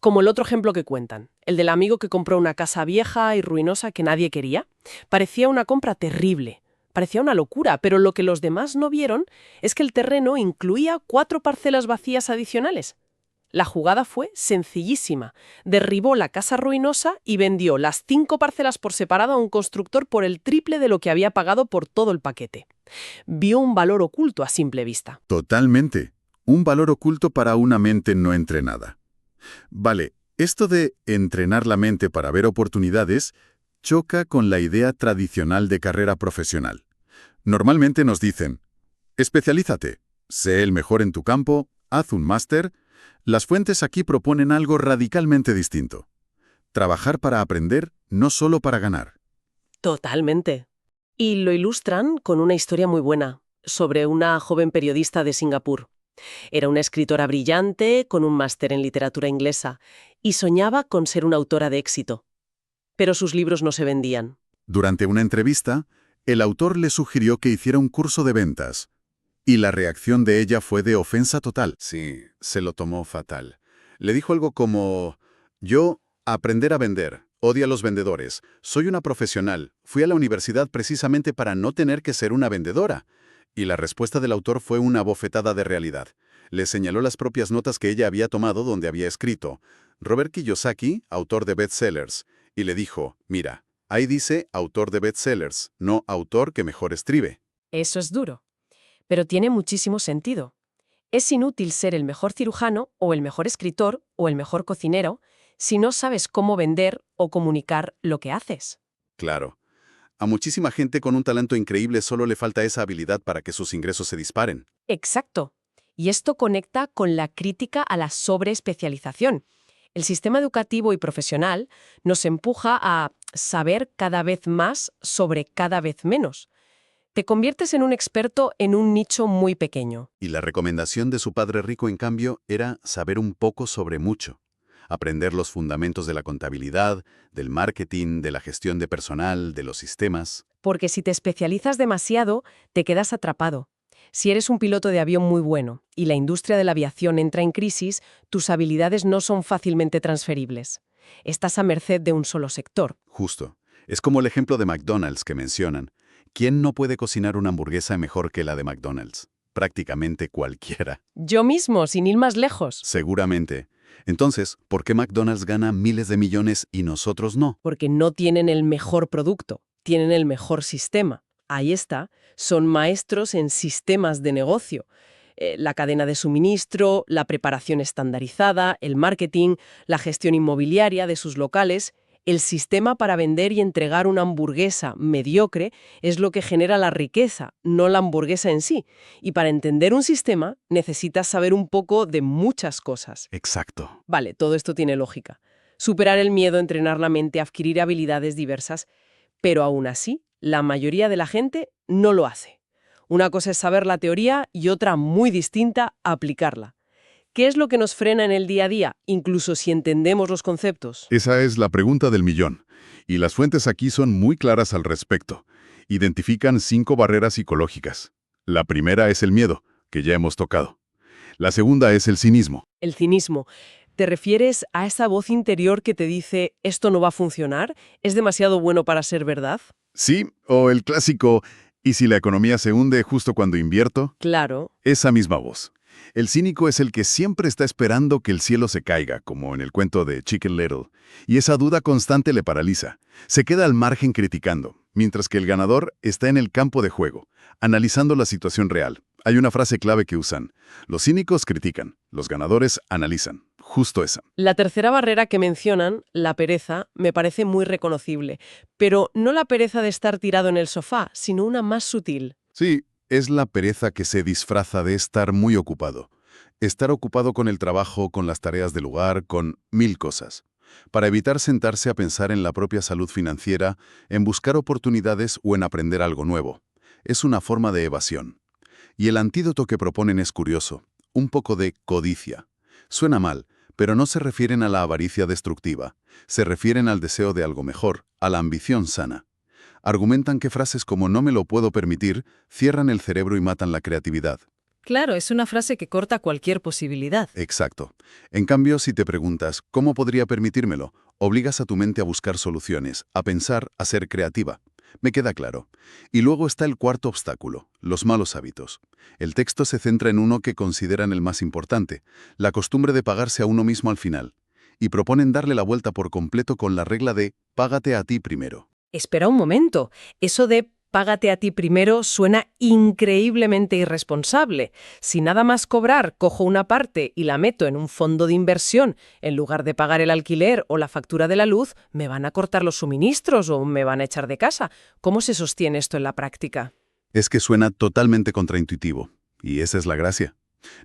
Como el otro ejemplo que cuentan, el del amigo que compró una casa vieja y ruinosa que nadie quería. Parecía una compra terrible, parecía una locura, pero lo que los demás no vieron es que el terreno incluía 4 parcelas vacías adicionales. La jugada fue sencillísima. Derribó la casa ruinosa y vendió las 5 parcelas por separado a un constructor por el triple de lo que había pagado por todo el paquete. Vio un valor oculto a simple vista.
Totalmente. Un valor oculto para una mente no entrenada. Vale, esto de entrenar la mente para ver oportunidades choca con la idea tradicional de carrera profesional. Normalmente nos dicen, especialízate, sé el mejor en tu campo, haz un máster. Las fuentes aquí proponen algo radicalmente distinto. Trabajar para aprender, no solo para ganar.
Totalmente. Y lo ilustran con una historia muy buena sobre una joven periodista de Singapur. Era una escritora brillante con un máster en literatura inglesa y soñaba con ser una autora de éxito. Pero sus libros no se vendían.
Durante una entrevista, el autor le sugirió que hiciera un curso de ventas. Y la reacción de ella fue de ofensa total. Sí, se lo tomó fatal. Le dijo algo como, yo, aprender a vender, odio a los vendedores, soy una profesional, fui a la universidad precisamente para no tener que ser una vendedora. Y la respuesta del autor fue una bofetada de realidad. Le señaló las propias notas que ella había tomado donde había escrito, Robert Kiyosaki, autor de bestsellers, y le dijo, mira, ahí dice autor de bestsellers, no autor que mejor escribe.
Eso es duro. Pero tiene muchísimo sentido. Es inútil ser el mejor cirujano o el mejor escritor o el mejor cocinero si no sabes cómo vender o comunicar lo que haces.
Claro. A muchísima gente con un talento increíble solo le falta esa habilidad para que sus ingresos se disparen.
Exacto. Y esto conecta con la crítica a la sobreespecialización. El sistema educativo y profesional nos empuja a saber cada vez más sobre cada vez menos. Te conviertes en un experto en un nicho muy pequeño.
Y la recomendación de su padre rico, en cambio, era saber un poco sobre mucho. Aprender los fundamentos de la contabilidad, del marketing, de la gestión de personal, de los sistemas.
Porque si te especializas demasiado, te quedas atrapado. Si eres un piloto de avión muy bueno y la industria de la aviación entra en crisis, tus habilidades no son fácilmente transferibles. Estás a merced de un solo sector.
Justo. Es como el ejemplo de McDonald's que mencionan. ¿Quién no puede cocinar una hamburguesa mejor que la de McDonald's? Prácticamente cualquiera.
Yo mismo, sin ir más lejos.
Seguramente. Entonces, ¿por qué McDonald's gana miles de millones y nosotros no?
Porque no tienen el mejor producto, tienen el mejor sistema. Ahí está, son maestros en sistemas de negocio. La cadena de suministro, la preparación estandarizada, el marketing, la gestión inmobiliaria de sus locales. El sistema para vender y entregar una hamburguesa mediocre es lo que genera la riqueza, no la hamburguesa en sí. Y para entender un sistema, necesitas saber un poco de muchas cosas.
Exacto.
Vale, todo esto tiene lógica. Superar el miedo, entrenar la mente, adquirir habilidades diversas. Pero aún así, la mayoría de la gente no lo hace. Una cosa es saber la teoría y otra muy distinta, aplicarla. ¿Qué es lo que nos frena en el día a día, incluso si entendemos los conceptos?
Esa es la pregunta del millón. Y las fuentes aquí son muy claras al respecto. Identifican 5 barreras psicológicas. La primera es el miedo, que ya hemos tocado. La segunda es el cinismo.
El cinismo. ¿Te refieres a esa voz interior que te dice «esto no va a funcionar? ¿Es demasiado bueno para ser verdad?»
Sí, o el clásico «¿y si la economía se hunde justo cuando invierto?»
Claro.
Esa misma voz. El cínico es el que siempre está esperando que el cielo se caiga, como en el cuento de Chicken Little, y esa duda constante le paraliza. Se queda al margen criticando, mientras que el ganador está en el campo de juego, analizando la situación real. Hay una frase clave que usan: los cínicos critican, los ganadores analizan. Justo esa.
La tercera barrera que mencionan, la pereza, me parece muy reconocible, pero no la pereza de estar tirado en el sofá, sino una más sutil.
Sí. Es la pereza que se disfraza de estar muy ocupado. Estar ocupado con el trabajo, con las tareas del hogar, con 1000 cosas. Para evitar sentarse a pensar en la propia salud financiera, en buscar oportunidades o en aprender algo nuevo. Es una forma de evasión. Y el antídoto que proponen es curioso. Un poco de codicia. Suena mal, pero no se refieren a la avaricia destructiva. Se refieren al deseo de algo mejor, a la ambición sana. Argumentan que frases como «no me lo puedo permitir» cierran el cerebro y matan la creatividad.
Claro, es una frase que corta cualquier posibilidad.
Exacto. En cambio, si te preguntas «¿cómo podría permitírmelo?», obligas a tu mente a buscar soluciones, a pensar, a ser creativa. Me queda claro. Y luego está el cuarto obstáculo, los malos hábitos. El texto se centra en uno que consideran el más importante, la costumbre de pagarse a uno mismo al final. Y proponen darle la vuelta por completo con la regla de «págate a ti primero».
Espera un momento, eso de Págate a ti primero suena increíblemente irresponsable. Si nada más cobrar, cojo una parte y la meto en un fondo de inversión, en lugar de pagar el alquiler o la factura de la luz, me van a cortar los suministros o me van a echar de casa. ¿Cómo se sostiene esto en la práctica?
Es que suena totalmente contraintuitivo, y esa es la gracia.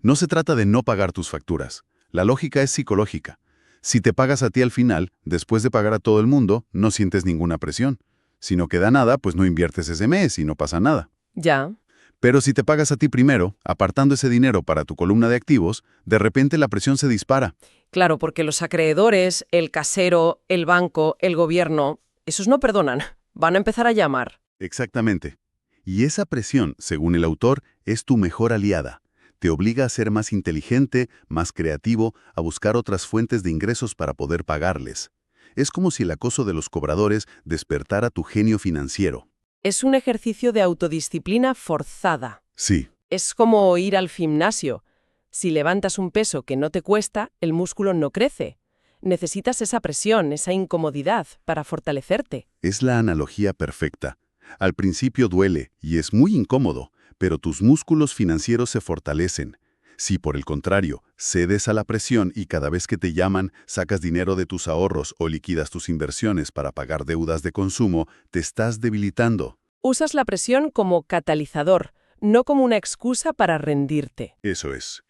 No se trata de no pagar tus facturas. La lógica es psicológica. Si te pagas a ti al final, después de pagar a todo el mundo, no sientes ninguna presión. Si no queda nada, pues no inviertes ese mes y no pasa nada.
Ya.
Pero si te pagas a ti primero, apartando ese dinero para tu columna de activos, de repente la presión se dispara.
Claro, porque los acreedores, el casero, el banco, el gobierno, esos no perdonan. Van a empezar a llamar.
Exactamente. Y esa presión, según el autor, es tu mejor aliada. Te obliga a ser más inteligente, más creativo, a buscar otras fuentes de ingresos para poder pagarles. Es como si el acoso de los cobradores despertara tu genio financiero.
Es un ejercicio de autodisciplina forzada.
Sí,
Es como ir al gimnasio. Si levantas un peso que no te cuesta, el músculo no crece. Necesitas esa presión, esa incomodidad para fortalecerte.
es la analogía perfecta. Al principio duele y es muy incómodo, pero tus músculos financieros se fortalecen. Si, por el contrario, cedes a la presión y cada vez que te llaman sacas dinero de tus ahorros o liquidas tus inversiones para pagar deudas de consumo, te estás debilitando.
Usas la presión como catalizador, no como una excusa para rendirte.
Eso es.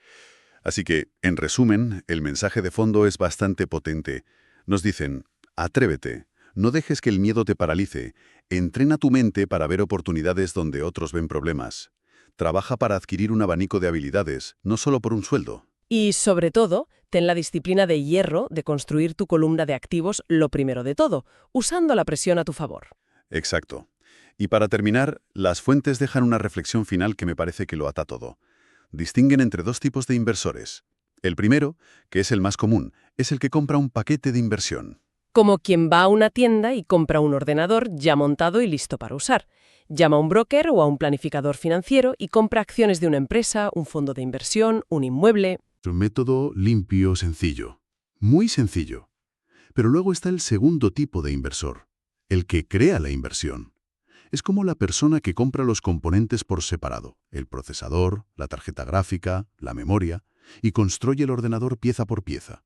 Así que, en resumen, el mensaje de fondo es bastante potente. Nos dicen, atrévete, no dejes que el miedo te paralice, entrena tu mente para ver oportunidades donde otros ven problemas. Trabaja para adquirir un abanico de habilidades, no solo por un sueldo.
Y, sobre todo, ten la disciplina de hierro de construir tu columna de activos lo primero de todo, usando la presión a tu favor.
Exacto. Y para terminar, las fuentes dejan una reflexión final que me parece que lo ata todo. Distinguen entre dos tipos de inversores. El primero, que es el más común, es el que compra un paquete de inversión.
Como quien va a una tienda y compra un ordenador ya montado y listo para usar. Llama a un broker o a un planificador financiero y compra acciones de una empresa, un fondo de inversión, un inmueble.
Es un método limpio, sencillo. Muy sencillo. Pero luego está el segundo tipo de inversor, el que crea la inversión. Es como la persona que compra los componentes por separado, el procesador, la tarjeta gráfica, la memoria, y construye el ordenador pieza por pieza.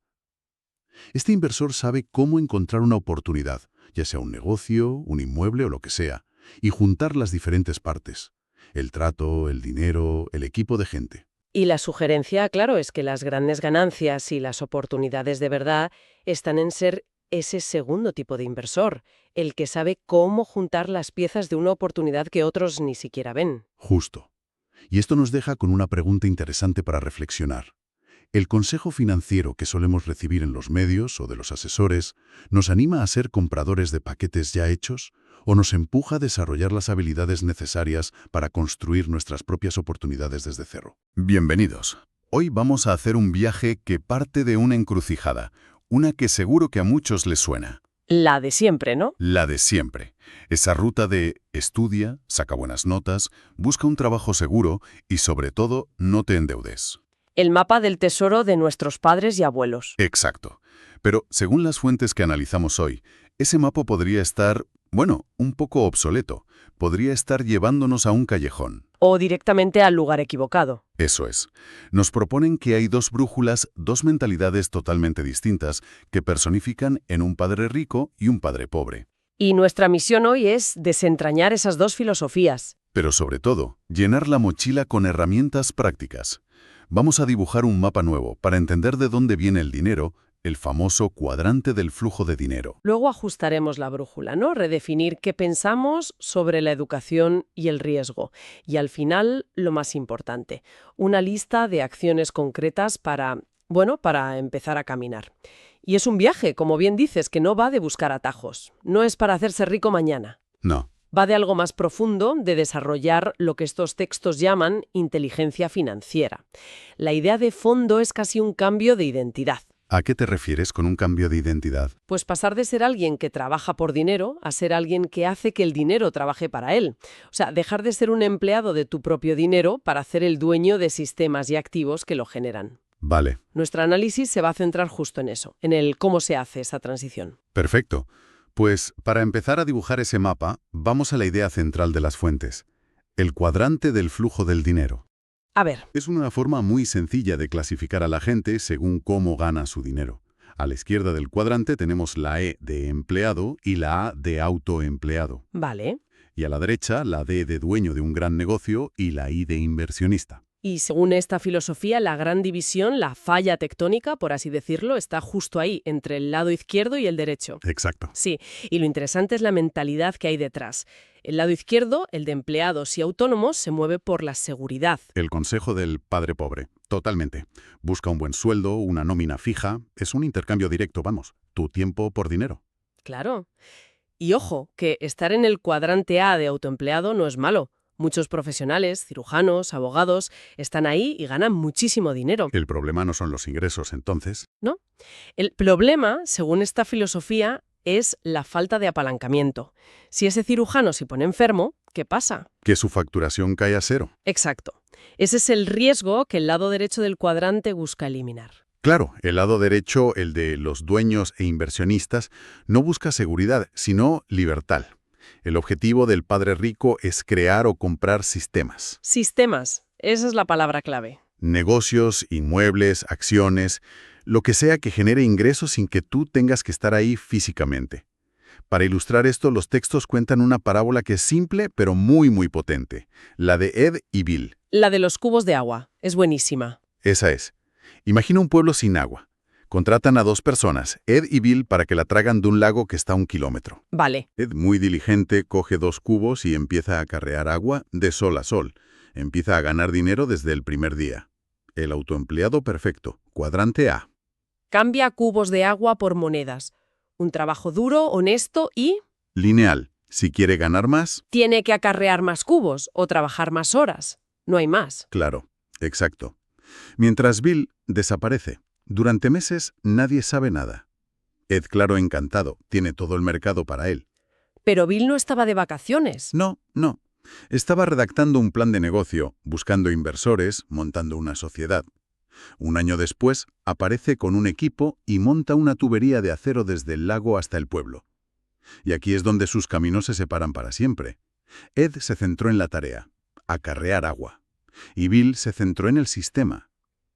Este inversor sabe cómo encontrar una oportunidad, ya sea un negocio, un inmueble o lo que sea, y juntar las diferentes partes: el trato, el dinero, el equipo de gente.
Y la sugerencia, claro, es que las grandes ganancias y las oportunidades de verdad están en ser ese segundo tipo de inversor, el que sabe cómo juntar las piezas de una oportunidad que otros ni siquiera ven.
Justo. Y esto nos deja con una pregunta interesante para reflexionar. ¿El consejo financiero que solemos recibir en los medios o de los asesores nos anima a ser compradores de paquetes ya hechos o nos empuja a desarrollar las habilidades necesarias para construir nuestras propias oportunidades desde cero? Bienvenidos. Hoy vamos a hacer un viaje que parte de una encrucijada, una que seguro que a muchos les suena.
La de siempre, ¿no?
La de siempre. Esa ruta de estudia, saca buenas notas, busca un trabajo seguro y, sobre todo, no te endeudes.
El mapa del tesoro de nuestros padres y abuelos.
Exacto. Pero, según las fuentes que analizamos hoy, ese mapa podría estar, un poco obsoleto. Podría estar llevándonos a un callejón.
O directamente al lugar equivocado.
Eso es. Nos proponen que hay dos brújulas, dos mentalidades totalmente distintas que personifican en un padre rico y un padre pobre.
Y nuestra misión hoy es desentrañar esas dos filosofías.
Pero sobre todo, llenar la mochila con herramientas prácticas. Vamos a dibujar un mapa nuevo para entender de dónde viene el dinero, el famoso cuadrante del flujo de dinero.
Luego ajustaremos la brújula, ¿no? Redefinir qué pensamos sobre la educación y el riesgo. Y al final, lo más importante, una lista de acciones concretas para empezar a caminar. Y es un viaje, como bien dices, que no va de buscar atajos. No es para hacerse rico mañana.
No.
Va de algo más profundo, de desarrollar lo que estos textos llaman inteligencia financiera. La idea de fondo es casi un cambio de identidad.
¿A qué te refieres con un cambio de identidad?
Pues pasar de ser alguien que trabaja por dinero a ser alguien que hace que el dinero trabaje para él. O sea, dejar de ser un empleado de tu propio dinero para ser el dueño de sistemas y activos que lo generan.
Vale.
Nuestro análisis se va a centrar justo en eso, en el cómo se hace esa transición.
Perfecto. Pues, para empezar a dibujar ese mapa, vamos a la idea central de las fuentes, el cuadrante del flujo del dinero.
A ver,
Es una forma muy sencilla de clasificar a la gente según cómo gana su dinero. A la izquierda del cuadrante tenemos la E de empleado y la A de autoempleado.
vale.
Y a la derecha, la D de dueño de un gran negocio y la I de inversionista.
Y según esta filosofía, la gran división, la falla tectónica, por así decirlo, está justo ahí, entre el lado izquierdo y el derecho.
Exacto.
Sí, y lo interesante es la mentalidad que hay detrás. El lado izquierdo, el de empleados y autónomos, se mueve por la seguridad.
El consejo del padre pobre. Totalmente. Busca un buen sueldo, una nómina fija. Es un intercambio directo, vamos. Tu tiempo por dinero.
Claro. Y ojo, que estar en el cuadrante A de autoempleado no es malo. Muchos profesionales, cirujanos, abogados, están ahí y ganan muchísimo dinero,
El problema no son los ingresos, entonces.
¿no? El problema, según esta filosofía, es la falta de apalancamiento. Si ese cirujano se pone enfermo, ¿qué pasa?
Que su facturación cae a cero.
Exacto. Ese es el riesgo que el lado derecho del cuadrante busca eliminar.
Claro, el lado derecho, el de los dueños e inversionistas, no busca seguridad, sino libertad. El objetivo del padre rico es crear o comprar sistemas.
Sistemas, esa es la palabra clave.
Negocios, inmuebles, acciones, lo que sea que genere ingresos sin que tú tengas que estar ahí físicamente. Para ilustrar esto, los textos cuentan una parábola que es simple pero muy potente, la de Ed y Bill.
La de los cubos de agua, es buenísima.
Esa es. Imagina un pueblo sin agua. Contratan a 2 personas, Ed y Bill, para que la traigan de un lago que está a 1 kilómetro.
Vale,
Ed, muy diligente, coge 2 cubos y empieza a acarrear agua de sol a sol. Empieza a ganar dinero desde el primer día. El autoempleado perfecto, cuadrante A.
cambia cubos de agua por monedas. Un trabajo duro, honesto y
Lineal. Si quiere ganar más,
tiene que acarrear más cubos o trabajar más horas. No hay más.
claro, exacto. Mientras Bill desaparece. Durante meses nadie sabe nada. Ed, claro, encantado, tiene todo el mercado para él.
Pero Bill no estaba de vacaciones.
No. Estaba redactando un plan de negocio, buscando inversores, montando una sociedad. Un año después, aparece con un equipo y monta una tubería de acero desde el lago hasta el pueblo. Y aquí es donde sus caminos se separan para siempre. Ed se centró en la tarea, acarrear agua. Y Bill se centró en el sistema,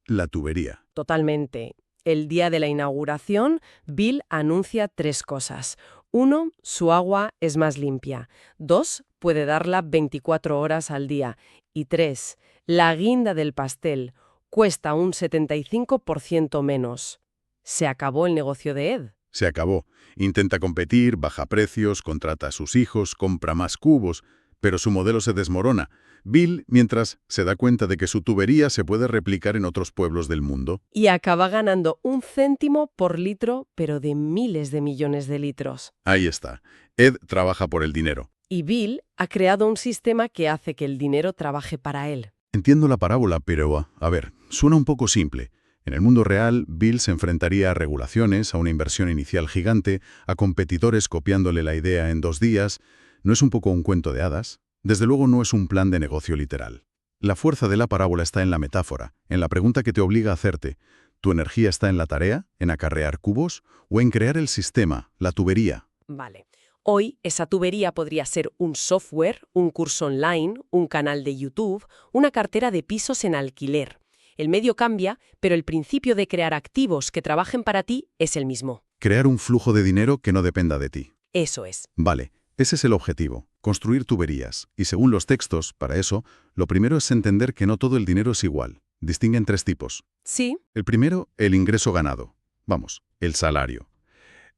la tubería.
Totalmente. El día de la inauguración, Bill anuncia 3 cosas. 1, su agua es más limpia. 2, puede darla 24 horas al día. Y 3, la guinda del pastel cuesta un 75% menos. Se acabó el negocio de Ed.
Se acabó. Intenta competir, baja precios, contrata a sus hijos, compra más cubos, pero su modelo se desmorona. Bill, mientras, se da cuenta de que su tubería se puede replicar en otros pueblos del mundo.
Y acaba ganando 1 céntimo por litro, pero de miles de millones de litros.
Ahí está. Ed trabaja por el dinero.
Y Bill ha creado un sistema que hace que el dinero trabaje para él.
Entiendo la parábola, pero, a ver, suena un poco simple. En el mundo real, Bill se enfrentaría a regulaciones, a una inversión inicial gigante, a competidores copiándole la idea en 2 días. ¿No es un poco un cuento de hadas? Desde luego no es un plan de negocio literal. La fuerza de la parábola está en la metáfora, en la pregunta que te obliga a hacerte. ¿Tu energía está en la tarea, en acarrear cubos, o en crear el sistema, la tubería?
Vale. Hoy esa tubería podría ser un software, un curso online, un canal de YouTube, una cartera de pisos en alquiler. El medio cambia, pero el principio de crear activos que trabajen para ti es el mismo.
Crear un flujo de dinero que no dependa de ti.
Eso es.
Vale, ese es el objetivo, construir tuberías. Y según los textos, para eso, lo primero es entender que no todo el dinero es igual. Distinguen 3 tipos.
Sí,
El primero, el ingreso ganado. Vamos, el salario.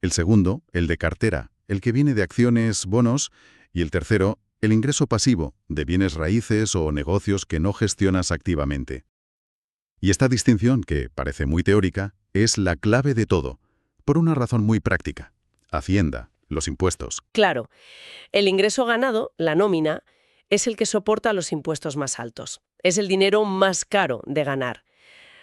El segundo, el de cartera, el que viene de acciones, bonos. Y el tercero, el ingreso pasivo, de bienes raíces o negocios que no gestionas activamente. Y esta distinción, que parece muy teórica, es la clave de todo, por una razón muy práctica. Hacienda, los impuestos.
claro. El ingreso ganado, la nómina, es el que soporta los impuestos más altos. Es el dinero más caro de ganar.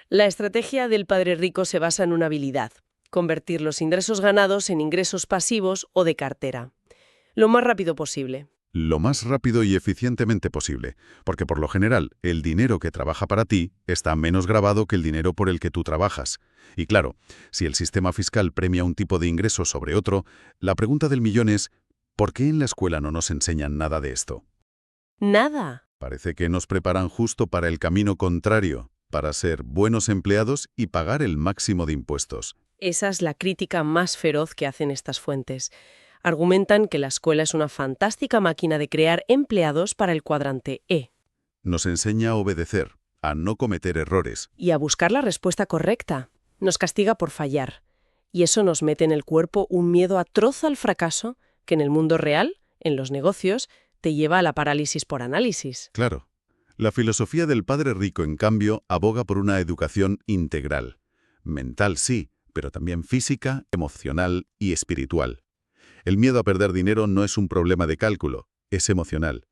La estrategia del padre rico se basa en una habilidad: convertir los ingresos ganados en ingresos pasivos o de cartera. Lo más rápido posible.
lo más rápido y eficientemente posible, porque por lo general el dinero que trabaja para ti está menos gravado que el dinero por el que tú trabajas. Y claro, si el sistema fiscal premia un tipo de ingreso sobre otro, la pregunta del millón es, ¿por qué en la escuela no nos enseñan nada de esto?
Nada.
Parece que nos preparan justo para el camino contrario, para ser buenos empleados y pagar el máximo de impuestos.
Esa es la crítica más feroz que hacen estas fuentes. Argumentan que la escuela es una fantástica máquina de crear empleados para el cuadrante E
Nos enseña a obedecer, a no cometer errores.
y a buscar la respuesta correcta. Nos castiga por fallar. Y eso nos mete en el cuerpo un miedo atroz al fracaso que en el mundo real, en los negocios, te lleva a la parálisis por análisis.
Claro. La filosofía del padre rico, en cambio, aboga por una educación integral. Mental sí, pero también física, emocional y espiritual. El miedo a perder dinero no es un problema de cálculo, es emocional.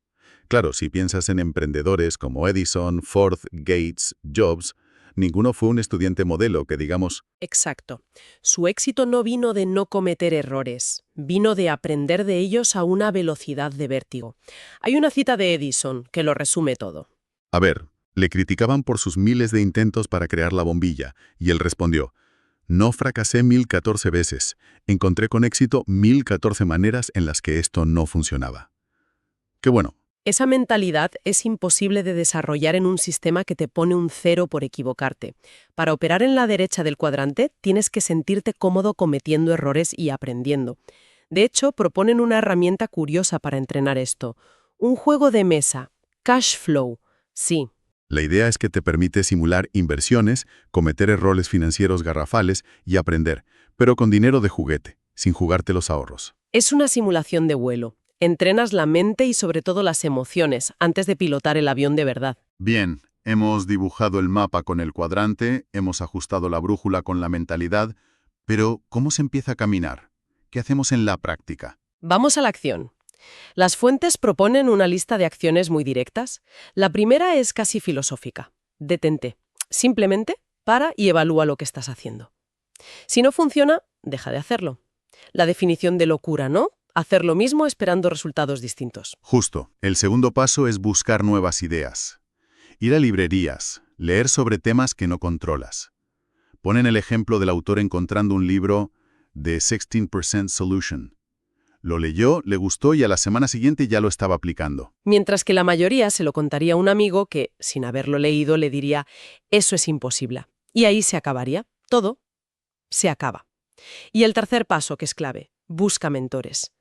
Claro, si piensas en emprendedores como Edison, Ford, Gates, Jobs, ninguno fue un estudiante modelo que digamos,
Exacto. Su éxito no vino de no cometer errores, vino de aprender de ellos a una velocidad de vértigo. Hay una cita de Edison que lo resume todo.
a ver, le criticaban por sus miles de intentos para crear la bombilla, y él respondió, no fracasé 1014 veces, encontré con éxito 1014 maneras en las que esto no funcionaba. Qué bueno.
Esa mentalidad es imposible de desarrollar en un sistema que te pone un 0 por equivocarte. Para operar en la derecha del cuadrante, tienes que sentirte cómodo cometiendo errores y aprendiendo. De hecho, proponen una herramienta curiosa para entrenar esto. Un juego de mesa, cash flow. Sí,
La idea es que te permite simular inversiones, cometer errores financieros garrafales y aprender, pero con dinero de juguete, sin jugarte los ahorros.
es una simulación de vuelo. Entrenas la mente y sobre todo las emociones antes de pilotar el avión de verdad.
Bien, hemos dibujado el mapa con el cuadrante, hemos ajustado la brújula con la mentalidad, pero ¿cómo se empieza a caminar? ¿Qué hacemos en la práctica?
Vamos a la acción. Las fuentes proponen una lista de acciones muy directas. La primera es casi filosófica. Detente. Simplemente para y evalúa lo que estás haciendo. Si no funciona, deja de hacerlo. La definición de locura, ¿no? Hacer lo mismo esperando resultados distintos.
Justo, el segundo paso es buscar nuevas ideas. Ir a librerías, leer sobre temas que no controlas. Ponen el ejemplo del autor encontrando un libro The 16% Solution. Lo leyó, le gustó y a la semana siguiente ya lo estaba aplicando.
Mientras que la mayoría se lo contaría a un amigo que, sin haberlo leído, le diría, eso es imposible. Y ahí se acabaría. Todo se acaba. Y el tercer paso, que es clave, busca mentores.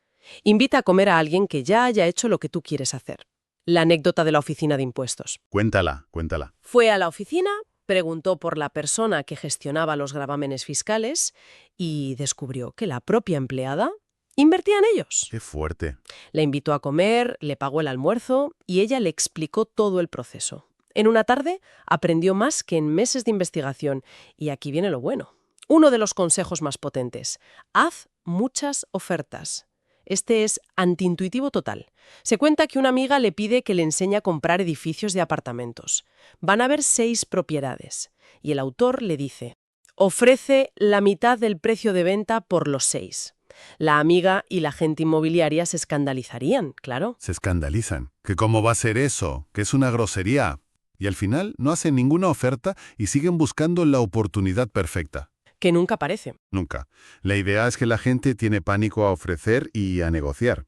Invita a comer a alguien que ya haya hecho lo que tú quieres hacer. La anécdota de la oficina de impuestos.
Cuéntala, cuéntala.
Fue a la oficina, preguntó por la persona que gestionaba los gravámenes fiscales y descubrió que la propia empleada invertía en ellos.
Qué fuerte.
La invitó a comer, le pagó el almuerzo y ella le explicó todo el proceso. En una tarde aprendió más que en meses de investigación. Y aquí viene lo bueno. Uno de los consejos más potentes. Haz muchas ofertas. Este es antiintuitivo total. Se cuenta que una amiga le pide que le enseñe a comprar edificios de apartamentos. Van a haber 6 propiedades. Y el autor le dice, ofrece la mitad del precio de venta por los 6. La amiga y la agente inmobiliaria se escandalizarían, claro.
Se escandalizan. ¿Que cómo va a ser eso? Que es una grosería. Y al final no hacen ninguna oferta y siguen buscando la oportunidad perfecta.
Que nunca aparece.
Nunca. La idea es que la gente tiene pánico a ofrecer y a negociar.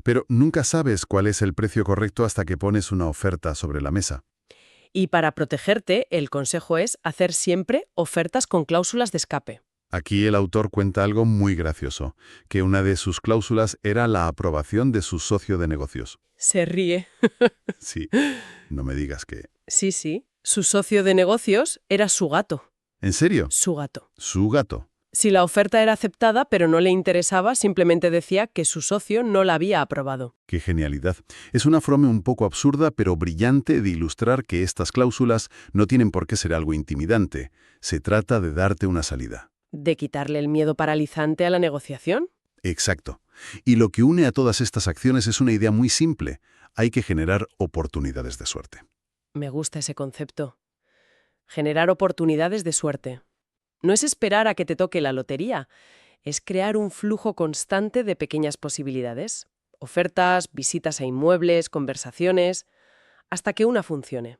Pero nunca sabes cuál es el precio correcto hasta que pones una oferta sobre la mesa.
Y para protegerte, el consejo es hacer siempre ofertas con cláusulas de escape.
Aquí el autor cuenta algo muy gracioso, que una de sus cláusulas era la aprobación de su socio de negocios.
Se ríe.
Sí, no me digas que...
Sí. Su socio de negocios era su gato.
¿En serio?
Su gato.
Su gato.
Si la oferta era aceptada pero no le interesaba, simplemente decía que su socio no la había aprobado.
¡Qué genialidad! Es una forma un poco absurda, pero brillante de ilustrar que estas cláusulas no tienen por qué ser algo intimidante. Se trata de darte una salida.
¿De quitarle el miedo paralizante a la negociación?
Exacto. Y lo que une a todas estas acciones es una idea muy simple. Hay que generar oportunidades de suerte.
Me gusta ese concepto. Generar oportunidades de suerte. No es esperar a que te toque la lotería, es crear un flujo constante de pequeñas posibilidades. Ofertas, visitas a inmuebles, conversaciones, hasta que una funcione.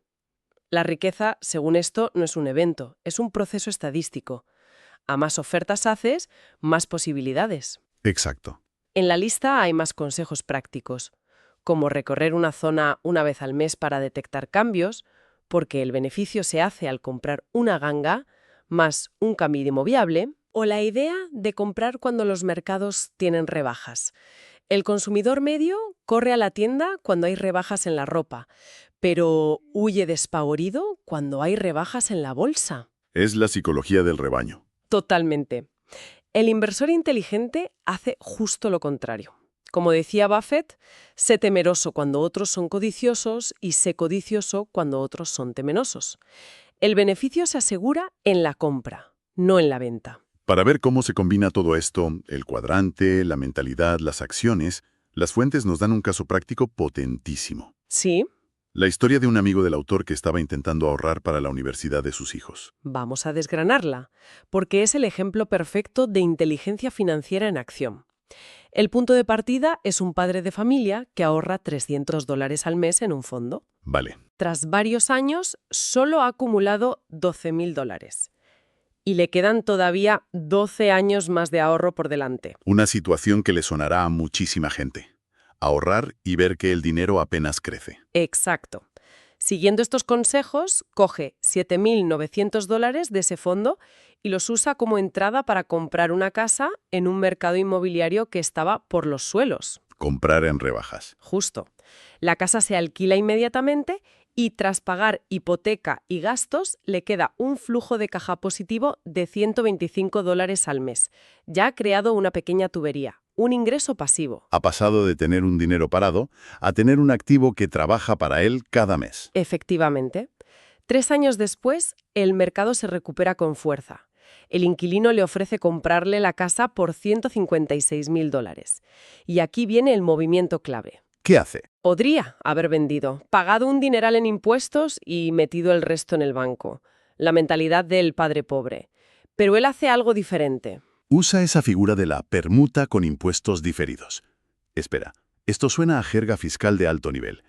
La riqueza, según esto, no es un evento, es un proceso estadístico. A más ofertas haces, más posibilidades.
Exacto.
En la lista hay más consejos prácticos, como recorrer una zona una vez al mes para detectar cambios, porque el beneficio se hace al comprar una ganga más un cambio inmobiliario, o la idea de comprar cuando los mercados tienen rebajas. El consumidor medio corre a la tienda cuando hay rebajas en la ropa, pero huye despavorido cuando hay rebajas en la bolsa.
Es la psicología del rebaño.
Totalmente. El inversor inteligente hace justo lo contrario. Como decía Buffett, sé temeroso cuando otros son codiciosos y sé codicioso cuando otros son temerosos. El beneficio se asegura en la compra, no en la venta.
Para ver cómo se combina todo esto, el cuadrante, la mentalidad, las acciones, las fuentes nos dan un caso práctico potentísimo.
Sí.
La historia de un amigo del autor que estaba intentando ahorrar para la universidad de sus hijos.
Vamos a desgranarla, porque es el ejemplo perfecto de inteligencia financiera en acción. El punto de partida es un padre de familia que ahorra $300 al mes en un fondo.
Vale.
Tras varios años, solo ha acumulado $12.000. Y le quedan todavía 12 años más de ahorro por delante.
Una situación que le sonará a muchísima gente. Ahorrar y ver que el dinero apenas crece.
Exacto. Siguiendo estos consejos, coge $7.900 de ese fondo y los usa como entrada para comprar una casa en un mercado inmobiliario que estaba por los suelos.
Comprar en rebajas.
Justo. La casa se alquila inmediatamente y tras pagar hipoteca y gastos le queda un flujo de caja positivo de $125 al mes. Ya ha creado una pequeña tubería, un ingreso pasivo.
Ha pasado de tener un dinero parado a tener un activo que trabaja para él cada mes.
Efectivamente. 3 años después, el mercado se recupera con fuerza. El inquilino le ofrece comprarle la casa por $156.000. Y aquí viene el movimiento clave.
¿Qué hace?
Podría haber vendido, pagado un dineral en impuestos y metido el resto en el banco. La mentalidad del padre pobre. Pero él hace algo diferente.
Usa esa figura de la permuta con impuestos diferidos. Espera, esto suena a jerga fiscal de alto nivel.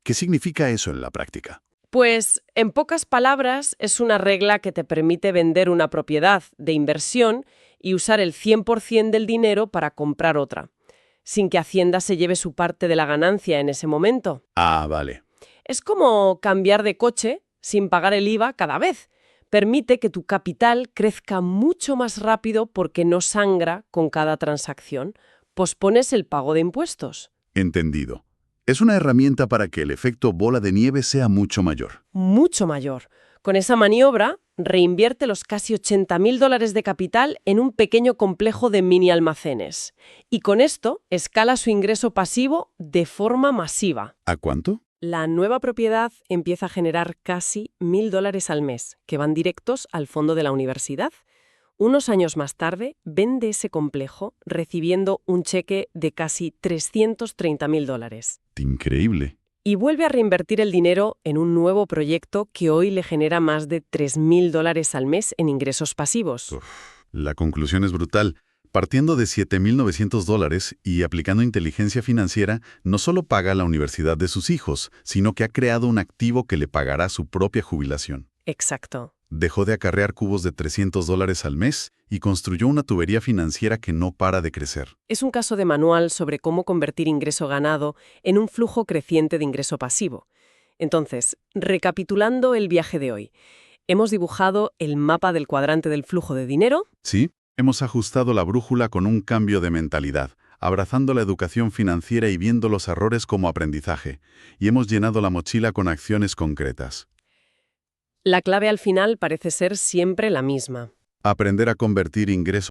¿Qué significa eso en la práctica?
Pues, en pocas palabras, es una regla que te permite vender una propiedad de inversión y usar el 100% del dinero para comprar otra, sin que Hacienda se lleve su parte de la ganancia en ese momento.
Ah, vale.
Es como cambiar de coche sin pagar el IVA cada vez. Permite que tu capital crezca mucho más rápido porque no sangra con cada transacción. Pospones el pago de impuestos.
Entendido. Es una herramienta para que el efecto bola de nieve sea mucho mayor.
Mucho mayor. Con esa maniobra, reinvierte los casi $80.000 de capital en un pequeño complejo de mini almacenes. Y con esto, escala su ingreso pasivo de forma masiva.
¿A cuánto?
La nueva propiedad empieza a generar casi $1.000 al mes, que van directos al fondo de la universidad. Unos años más tarde, vende ese complejo recibiendo un cheque de casi $330.000.
Increíble.
Y vuelve a reinvertir el dinero en un nuevo proyecto que hoy le genera más de $3.000 al mes en ingresos pasivos.
La conclusión es brutal. Partiendo de $7.900 y aplicando inteligencia financiera, no solo paga la universidad de sus hijos, sino que ha creado un activo que le pagará su propia jubilación.
Exacto.
Dejó de acarrear cubos de $300 al mes y construyó una tubería financiera que no para de crecer.
Es un caso de manual sobre cómo convertir ingreso ganado en un flujo creciente de ingreso pasivo. Entonces, recapitulando el viaje de hoy, hemos dibujado el mapa del cuadrante del flujo de dinero.
Sí, hemos ajustado la brújula con un cambio de mentalidad, abrazando la educación financiera y viendo los errores como aprendizaje, y hemos llenado la mochila con acciones concretas.
La clave al final parece ser siempre la misma.
Aprender a convertir ingresos